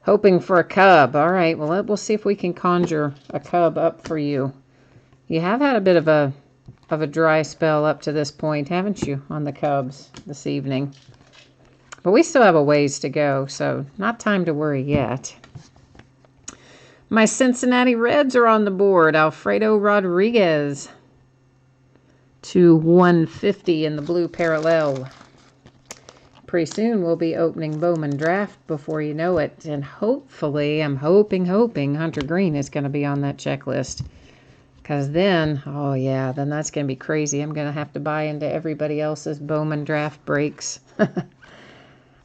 hoping for a Cub. All right, well, we'll see if we can conjure a Cub up for you. You have had a bit of a dry spell up to this point, haven't you, on the Cubs this evening? But we still have a ways to go, so not time to worry yet. My Cincinnati Reds are on the board. Alfredo Rodriguez to $150 in the blue parallel. Pretty soon we'll be opening Bowman Draft before you know it. And hopefully, I'm hoping Hunter Green is going to be on that checklist. Because then, oh yeah, then that's going to be crazy. I'm going to have to buy into everybody else's Bowman Draft breaks.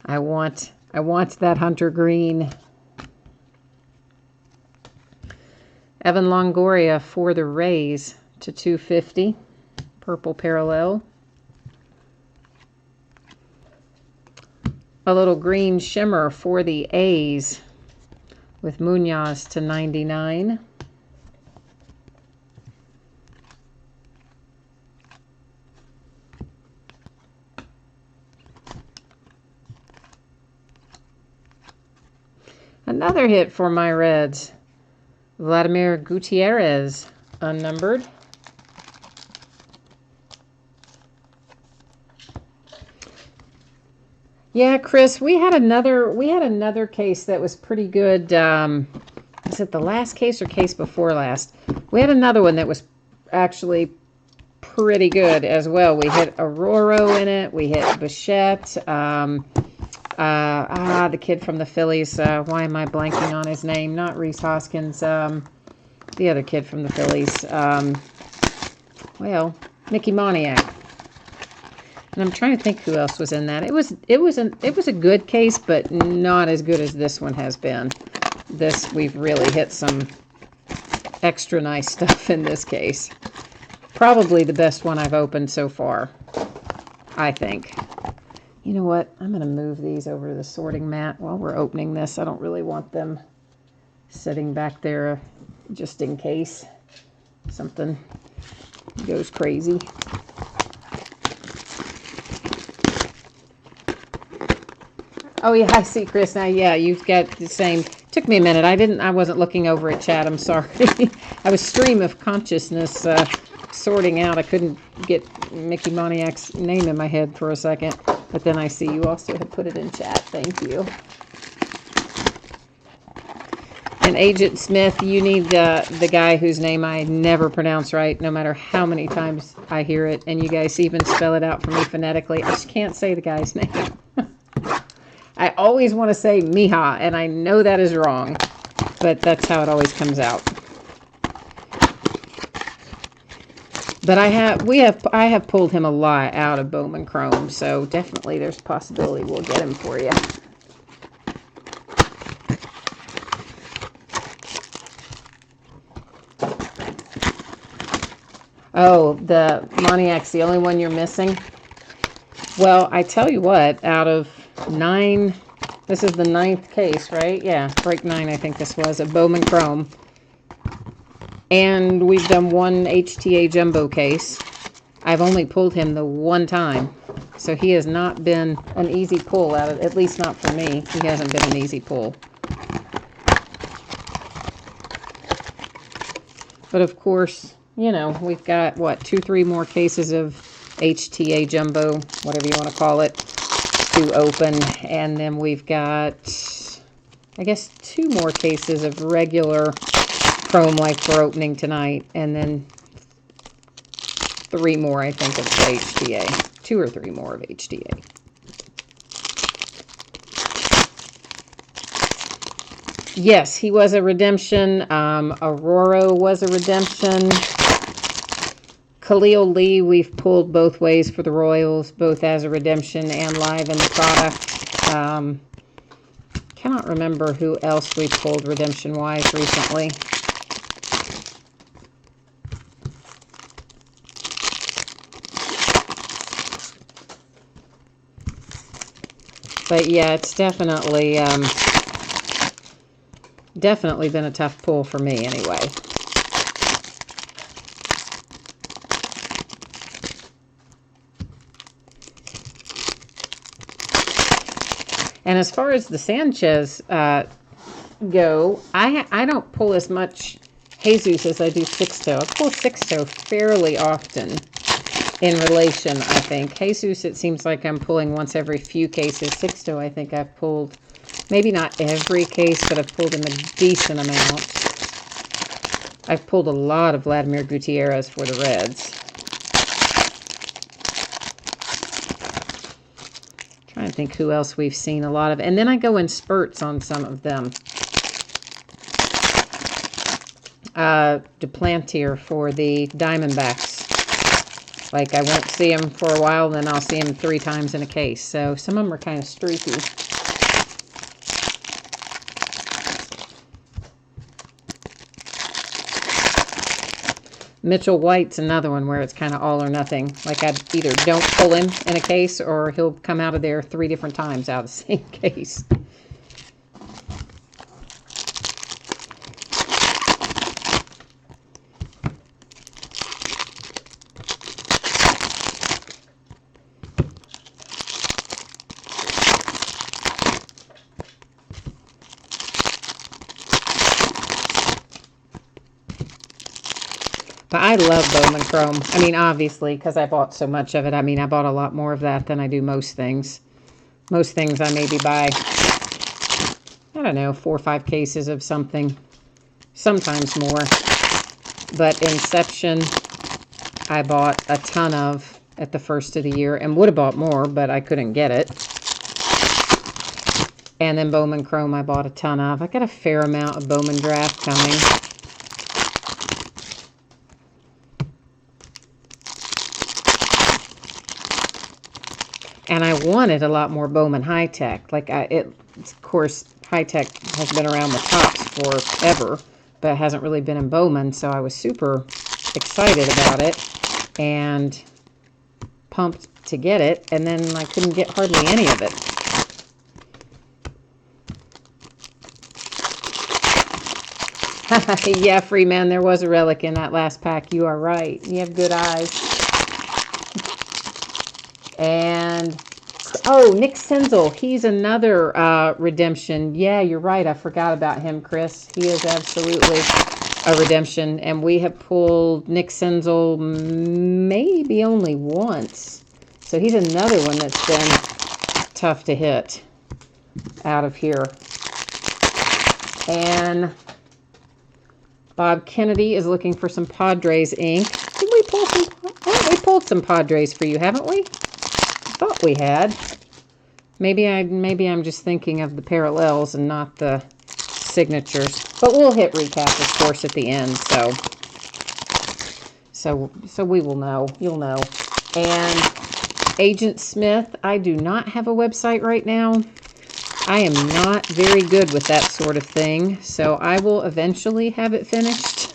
I want that Hunter Green. Evan Longoria for the Rays to $250. Purple parallel. A little green shimmer for the A's with Munoz to $99. Another hit for my Reds. Vladimir Gutierrez, unnumbered. Yeah, Chris, we had another case that was pretty good. Was it the last case or case before last? We had another one that was actually pretty good as well. We hit Aurora in it. We hit Bichette. The kid from the Phillies. Why am I blanking on his name? Not Reese Hoskins. The other kid from the Phillies. Mickey Moniak. And I'm trying to think who else was in that. It was a good case, but not as good as this one has been. We've really hit some extra nice stuff in this case. Probably the best one I've opened so far, I think. You know what? I'm going to move these over to the sorting mat while we're opening this. I don't really want them sitting back there just in case something goes crazy. Oh yeah, I see, Chris. Now, yeah, you've got the same. Took me a minute. I wasn't looking over at chat. I'm sorry. I was stream of consciousness sorting out. I couldn't get Mickey Moniak's name in my head for a second. But then I see you also had put it in chat. Thank you. And Agent Smith, you need the guy whose name I never pronounce right, no matter how many times I hear it. And you guys even spell it out for me phonetically. I just can't say the guy's name. I always want to say Miha, and I know that is wrong, but that's how it always comes out. But I have pulled him a lot out of Bowman Chrome, so definitely there's a possibility we'll get him for you. Oh, the Moniak's the only one you're missing? Well, I tell you what, out of 9, this is the 9th case, right? Yeah, break 9 I think this was, of Bowman Chrome. And we've done one HTA Jumbo case. I've only pulled him the one time. So he has not been an easy pull, at least not for me. He hasn't been an easy pull. But of course, you know, we've got, 2-3 more cases of HTA Jumbo, whatever you want to call it, to open. And then we've got, I guess, 2 more cases of regular Chrome like we're opening tonight. And then 3 more, I think, of HTA. 2 or 3 more of HTA. Yes, he was a redemption. Aurora was a redemption. Khalil Lee, we've pulled both ways for the Royals, both as a redemption and live in the product. Cannot remember who else we pulled redemption-wise recently. But yeah, it's definitely been a tough pull for me anyway. And as far as the Sanchez go, I don't pull as much Jesus as I do Sixto. I pull Sixto fairly often in relation, I think. Jesus, it seems like I'm pulling once every few cases. Sixto, I think I've pulled, maybe not every case, but I've pulled in a decent amount. I've pulled a lot of Vladimir Gutierrez for the Reds. Trying to think who else we've seen a lot of. And then I go in spurts on some of them. Duplantier for the Diamondbacks. Like, I won't see him for a while, then I'll see him 3 times in a case. So some of them are kind of streaky. Mitchell White's another one where it's kind of all or nothing. Like, I either don't pull him in a case or he'll come out of there 3 different times out of the same case. But I love Bowman Chrome. I mean, obviously, because I bought so much of it. I mean, I bought a lot more of that than I do most things. Most things I maybe buy, I don't know, 4 or 5 cases of something. Sometimes more. But Inception, I bought a ton of at the first of the year. And would have bought more, but I couldn't get it. And then Bowman Chrome I bought a ton of. I got a fair amount of Bowman Draft coming. And I wanted a lot more Bowman High Tech. Like, of course, High Tech has been around the tops forever, but it hasn't really been in Bowman, so I was super excited about it and pumped to get it, and then I couldn't get hardly any of it. Yeah, Freeman, there was a relic in that last pack. You are right. You have good eyes. And, oh, Nick Senzel. He's another redemption. Yeah, you're right. I forgot about him, Chris. He is absolutely a redemption. And we have pulled Nick Senzel maybe only once. So he's another one that's been tough to hit out of here. And Bob Kennedy is looking for some Padres ink. Did we pull some? Oh, we pulled some Padres for you, haven't we? I thought we had. Maybe I'm just thinking of the parallels and not the signatures. But we'll hit recap, of course, at the end. So we will know. You'll know. And Agent Smith, I do not have a website right now. I am not very good with that sort of thing, so I will eventually have it finished.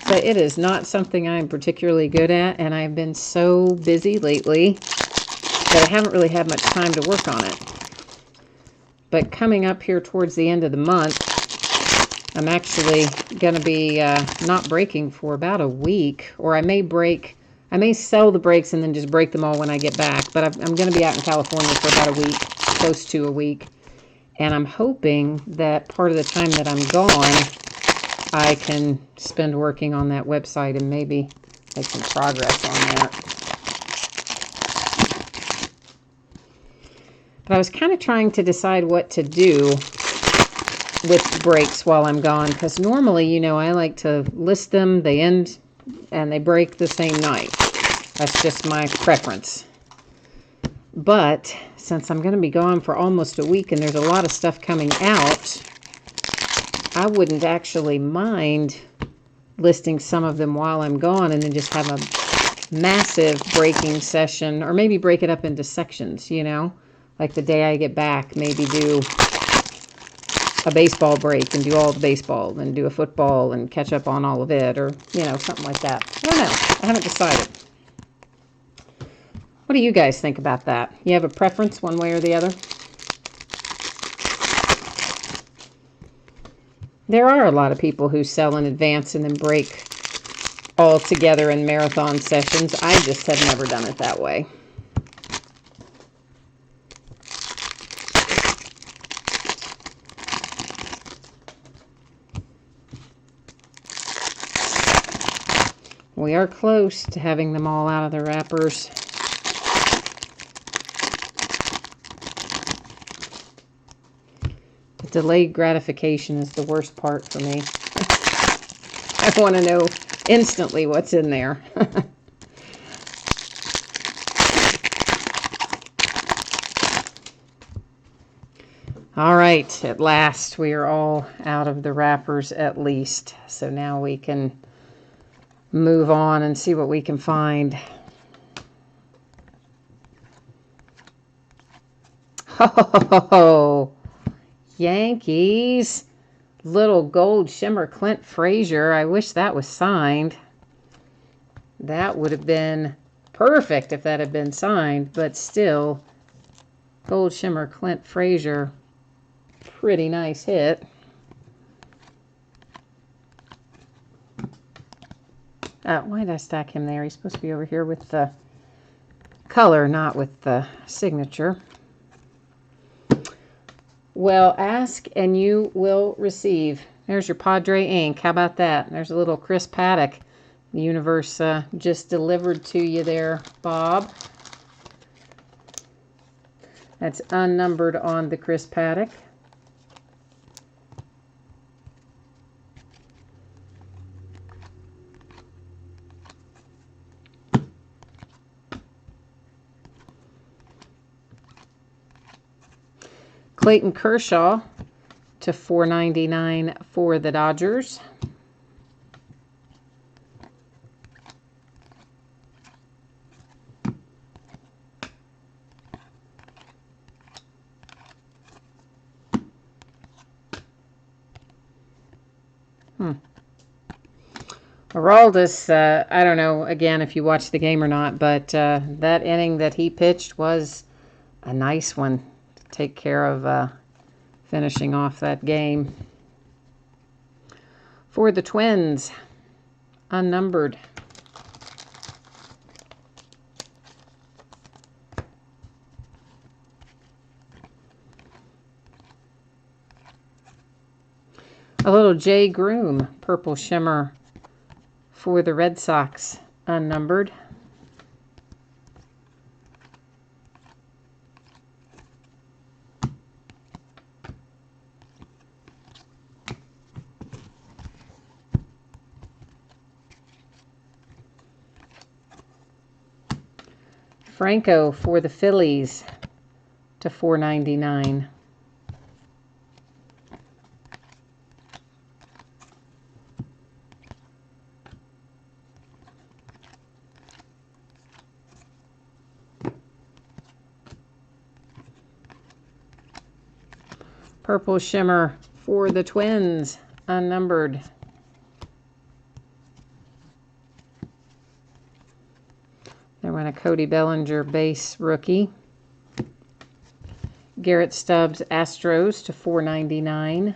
But it is not something I'm particularly good at, and I've been so busy lately that I haven't really had much time to work on it. But coming up here towards the end of the month, I'm actually going to be not breaking for about a week, or I may sell the breaks and then just break them all when I get back, but I'm going to be out in California for about a week, close to a week, and I'm hoping that part of the time that I'm gone, I can spend working on that website and maybe make some progress on that. But I was kind of trying to decide what to do with breaks while I'm gone, because normally, you know, I like to list them, they end, and they break the same night. That's just my preference. But since I'm going to be gone for almost a week and there's a lot of stuff coming out, I wouldn't actually mind listing some of them while I'm gone and then just have a massive breaking session, or maybe break it up into sections, you know, like the day I get back, maybe do a baseball break and do all the baseball, then do a football and catch up on all of it, or, you know, something like that. I don't know. I haven't decided. What do you guys think about that? You have a preference one way or the other? There are a lot of people who sell in advance and then break all together in marathon sessions. I just have never done it that way. We are close to having them all out of the wrappers. Delayed gratification is the worst part for me. I want to know instantly what's in there. All right, at last we are all out of the wrappers at least. So now we can move on and see what we can find. Oh, Yankees. Little gold shimmer Clint Frazier. I wish that was signed. That would have been perfect if that had been signed, but still, gold shimmer Clint Frazier. Pretty nice hit. Why did I stack him there? He's supposed to be over here with the color, not with the signature. Well, ask and you will receive. There's your Padre ink. How about that? There's a little Chris Paddock. The universe just delivered to you there, Bob. That's unnumbered on the Chris Paddock. Clayton Kershaw to $4.99 for the Dodgers. Aroldis, I don't know, again, if you watched the game or not, but that inning that he pitched was a nice one to take care of finishing off that game. For the Twins, unnumbered. A little Jay Groom, purple shimmer for the Red Sox, unnumbered. Franco for the Phillies to $4.99. Purple shimmer for the Twins, unnumbered. There went a Cody Bellinger base rookie. Garrett Stubbs Astros to $4.99.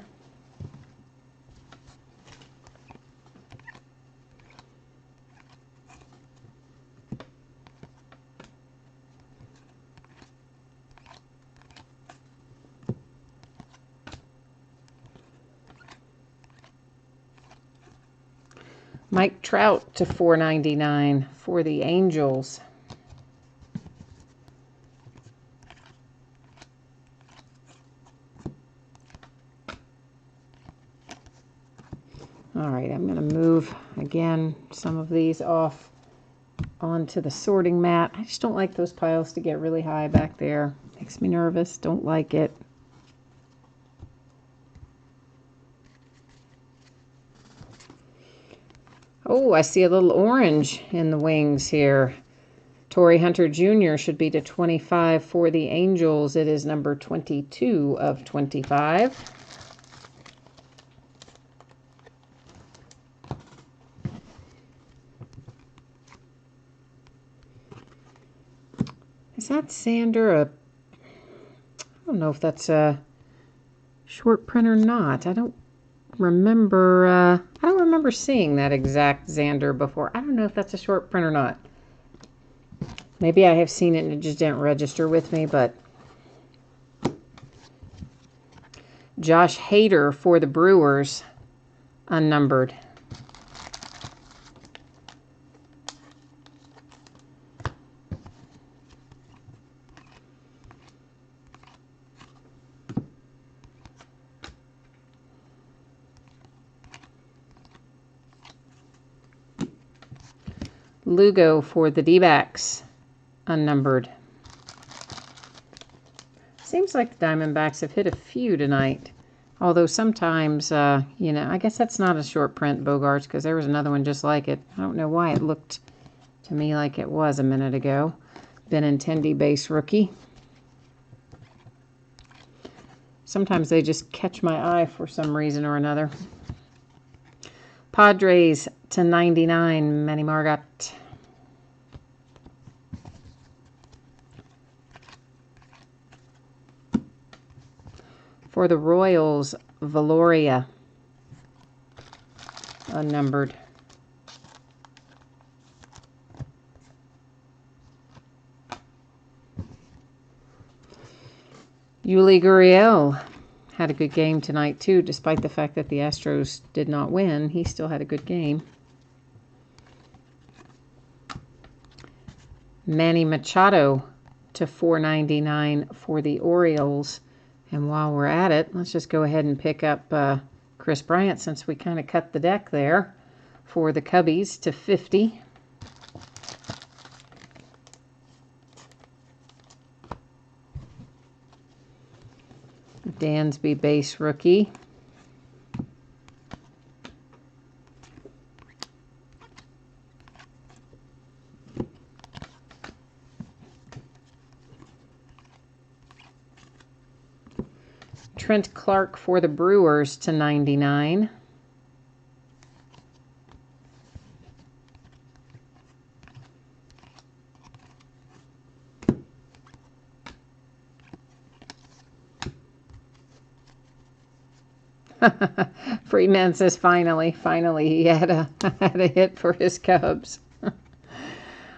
Mike Trout to $4.99 for the Angels. All right, I'm going to move, again, some of these off onto the sorting mat. I just don't like those piles to get really high back there. Makes me nervous. Don't like it. Oh, I see a little orange in the wings here. Torrey Hunter Jr. should be to 25 for the Angels. It is number 22 of 25. Is that Xander I don't know if that's a short print or not. I don't remember seeing that exact Xander before. I don't know if that's a short print or not. Maybe I have seen it and it just didn't register with me, but Josh Hader for the Brewers, unnumbered. Lugo for the D-backs, unnumbered. Seems like the Diamondbacks have hit a few tonight. Although sometimes, I guess that's not a short print, Bogarts, because there was another one just like it. I don't know why it looked to me like it was a minute ago. Benintendi base rookie. Sometimes they just catch my eye for some reason or another. Padres to 99, Manny Margot. For the Royals, Valoria, unnumbered. Yuli Gurriel had a good game tonight, too, despite the fact that the Astros did not win. He still had a good game. Manny Machado to $4.99 for the Orioles. And while we're at it, let's just go ahead and pick up Chris Bryant, since we kind of cut the deck there, for the Cubbies to $50. Dansby base rookie. Trent Clark for the Brewers to $99. Freeman says finally he had a hit for his Cubs.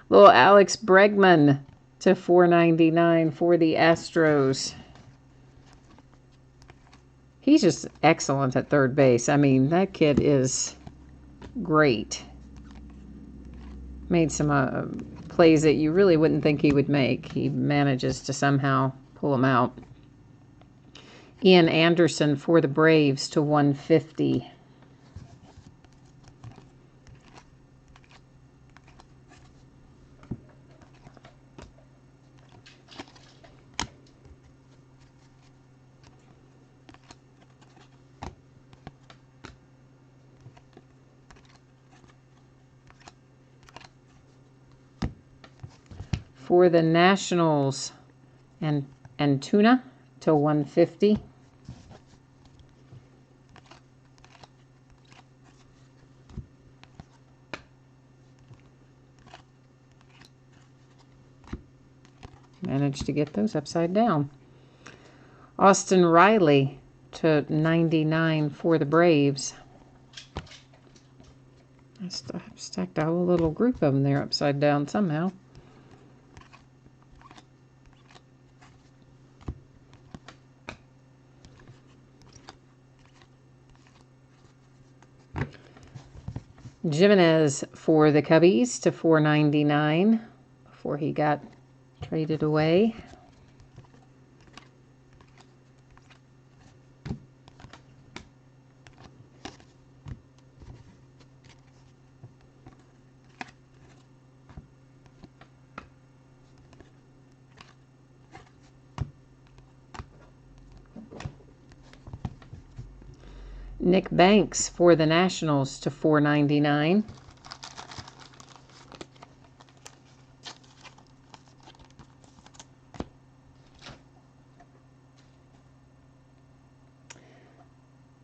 Little Alex Bregman to $4.99 for the Astros. He's just excellent at third base. I mean, that kid is great. Made some plays that you really wouldn't think he would make. He manages to somehow pull them out. Ian Anderson for the Braves to $150. For the Nationals, and Tuna to $150. Managed to get those upside down. Austin Riley to $99 for the Braves. I stacked a whole little group of them there upside down somehow. Jimenez for the Cubbies to $4.99 before he got traded away. Nick Banks for the Nationals to $4.99.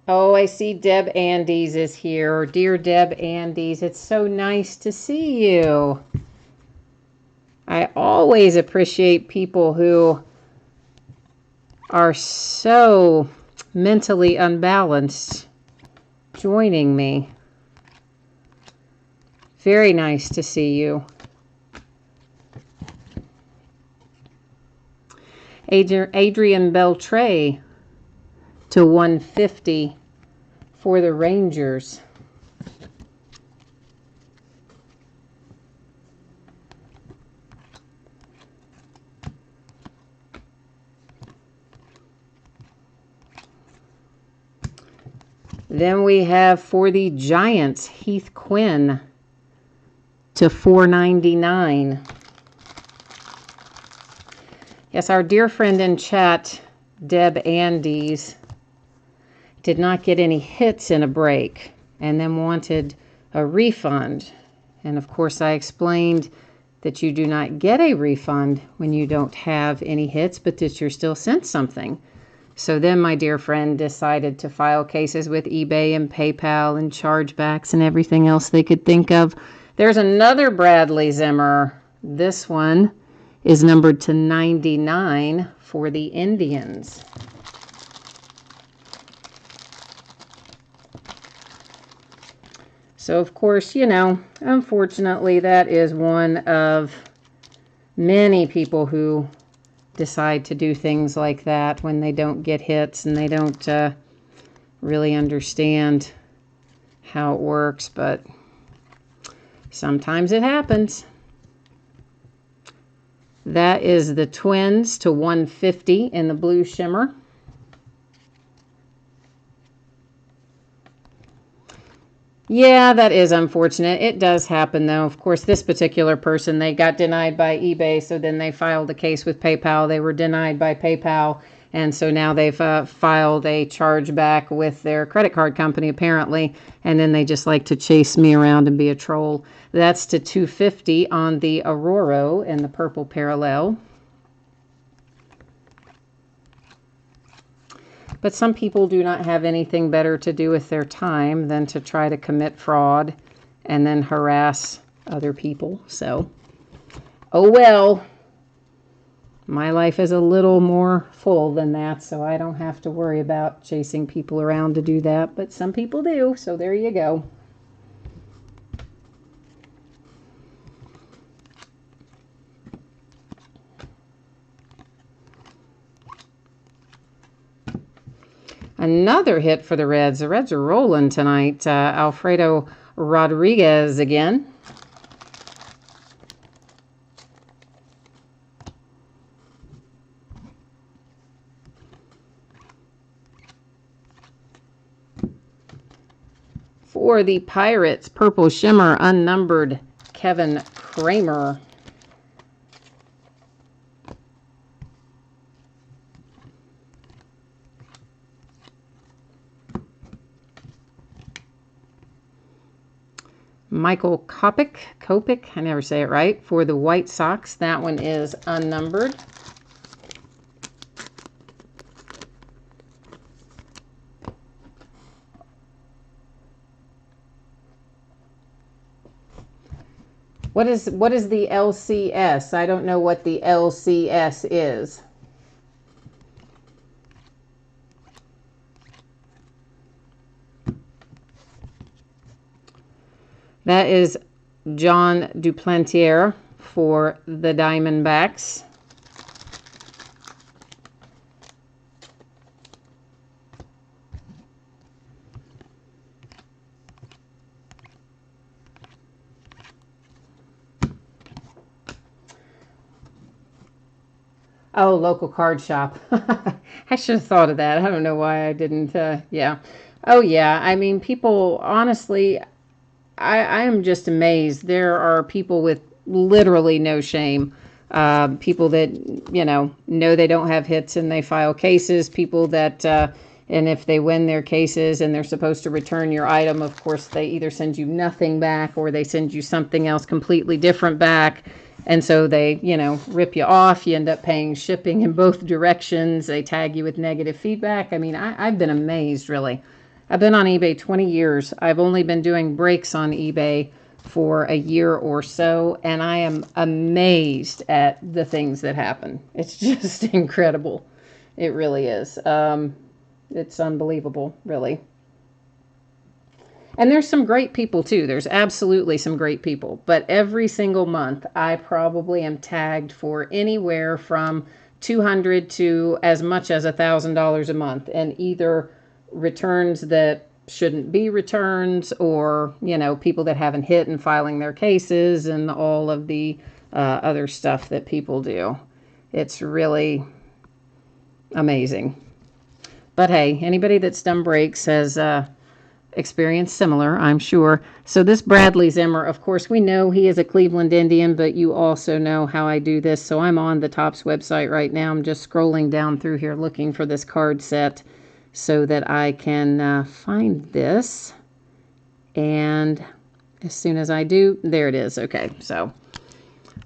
Oh, I see Deb Andes is here. Dear Deb Andes, it's so nice to see you. I always appreciate people who are so mentally unbalanced joining me. Very nice to see you. Adrian Beltre to $150 for the Rangers. Then we have for the Giants, Heath Quinn to $4.99. Yes, our dear friend in chat, Deb Andes, did not get any hits in a break and then wanted a refund. And of course, I explained that you do not get a refund when you don't have any hits, but that you're still sent something. So then my dear friend decided to file cases with eBay and PayPal and chargebacks and everything else they could think of. There's another Bradley Zimmer. This one is numbered to 99 for the Indians. So, of course, you know, unfortunately, that is one of many people who decide to do things like that when they don't get hits and they don't really understand how it works, but sometimes it happens. That is the Twins to 150 in the blue shimmer. Yeah, that is unfortunate. It does happen, though. Of course, this particular person, they got denied by eBay, so then they filed a case with PayPal. They were denied by PayPal, and so now they've filed a chargeback with their credit card company, apparently, and then they just like to chase me around and be a troll. That's to 250 on the Aurora in the purple parallel. But some people do not have anything better to do with their time than to try to commit fraud and then harass other people. So, oh well. My life is a little more full than that, so I don't have to worry about chasing people around to do that. But some people do, so there you go. Another hit for the Reds. The Reds are rolling tonight. Alfredo Rodriguez again. For the Pirates, purple shimmer, unnumbered, Kevin Kramer. Michael Kopech, I never say it right, for the White Sox. That one is unnumbered. What is the LCS? I don't know what the LCS is. That is John Duplantier for the Diamondbacks. Oh, local card shop. I should have thought of that. I don't know why I didn't. Yeah. Oh, yeah. I mean, people, honestly, I am just amazed. There are people with literally no shame. People that, know they don't have hits and they file cases. People that, and if they win their cases and they're supposed to return your item, of course, they either send you nothing back or they send you something else completely different back. And so they, rip you off. You end up paying shipping in both directions. They tag you with negative feedback. I mean, I've been amazed, really. I've been on eBay 20 years. I've only been doing breaks on eBay for a year or so, and I am amazed at the things that happen. It's just incredible. It really is. It's unbelievable, really. And there's some great people, too. There's absolutely some great people. But every single month, I probably am tagged for anywhere from $200 to as much as $1,000 a month. And either returns that shouldn't be returns or, people that haven't hit and filing their cases and all of the other stuff that people do. It's really amazing. But hey, anybody that's done breaks has experience similar, I'm sure. So this Bradley Zimmer, of course, we know he is a Cleveland Indian, but you also know how I do this. So I'm on the Topps website right now. I'm just scrolling down through here looking for this card set so that I can find this. And as soon as I do, there it is. Okay, so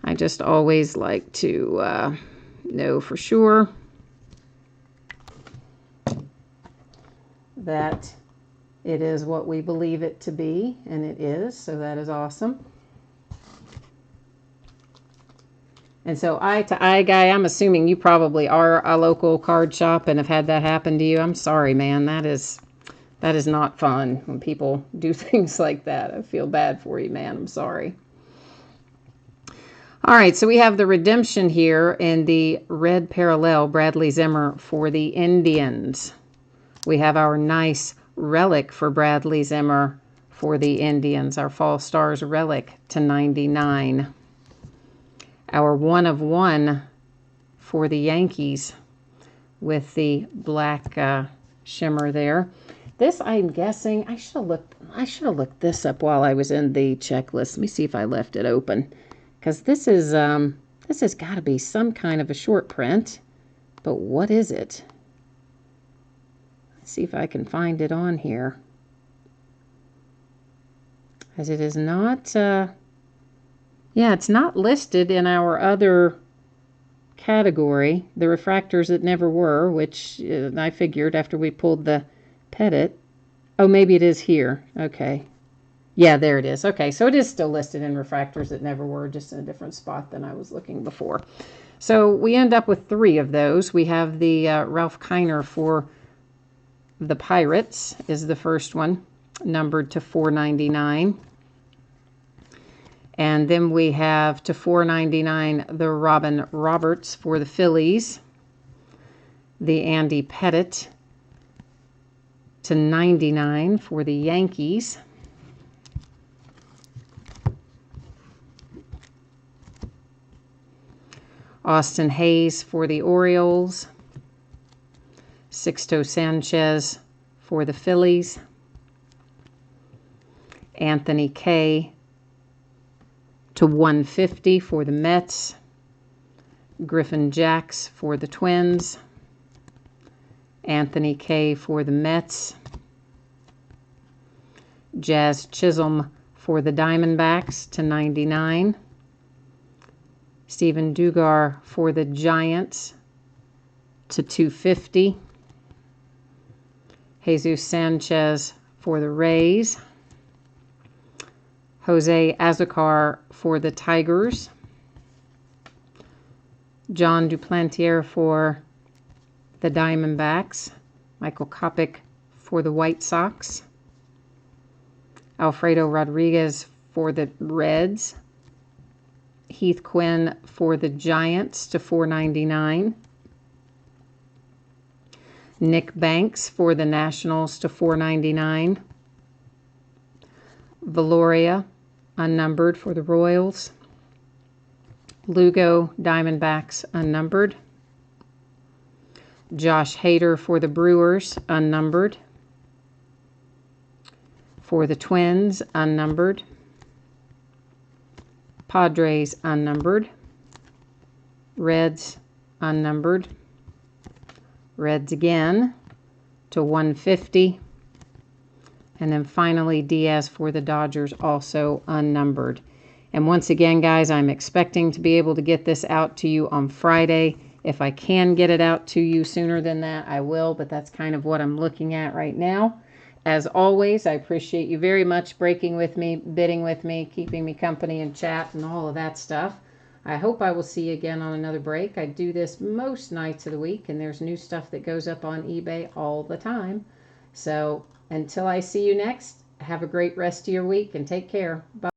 I just always like to know for sure that it is what we believe it to be, and it is, so that is awesome. And so eye to eye guy, I'm assuming you probably are a local card shop and have had that happen to you. I'm sorry, man. That is not fun when people do things like that. I feel bad for you, man. I'm sorry. All right, so we have the redemption here in the red parallel, Bradley Zimmer for the Indians. We have our nice relic for Bradley Zimmer for the Indians, our Fall Stars relic to 99. our 1 of 1 for the Yankees with the black shimmer there. This, I'm guessing, I should have looked this up while I was in the checklist. Let me see if I left it open, because this has got to be some kind of a short print. But what is it? Let's see if I can find it on here, as it is not. Yeah, it's not listed in our other category, the refractors that never were, which I figured after we pulled the Pettit. Oh, maybe it is here. Okay. Yeah, there it is. Okay, so it is still listed in refractors that never were, just in a different spot than I was looking before. So we end up with 3 of those. We have the Ralph Kiner for the Pirates is the first one, numbered to 499. And then we have to 499 the Robin Roberts for the Phillies, the Andy Pettit to 99 for the Yankees, Austin Hayes for the Orioles, Sixto Sanchez for the Phillies, Anthony Kay to 150 for the Mets, Griffin Jacks for the Twins, Anthony Kay for the Mets, Jazz Chisholm for the Diamondbacks to 99, Stephen Dugar for the Giants to 250, Jesus Sanchez for the Rays, Jose Azocar for the Tigers, John Duplantier for the Diamondbacks, Michael Kopech for the White Sox, Alfredo Rodriguez for the Reds, Heath Quinn for the Giants to 499, Nick Banks for the Nationals to 499, Valoria unnumbered for the Royals, Lugo Diamondbacks unnumbered, Josh Hader for the Brewers unnumbered, for the Twins unnumbered, Padres unnumbered, Reds unnumbered, Reds again to 150, and then finally Diaz for the Dodgers also unnumbered. And once again, guys, I'm expecting to be able to get this out to you on Friday. If I can get it out to you sooner than that, I will, but that's kind of what I'm looking at right now. As always, I appreciate you very much breaking with me, bidding with me, keeping me company and chat and all of that stuff. I hope I will see you again on another break. I do this most nights of the week, and there's new stuff that goes up on eBay all the time. So until I see you next, have a great rest of your week and take care. Bye.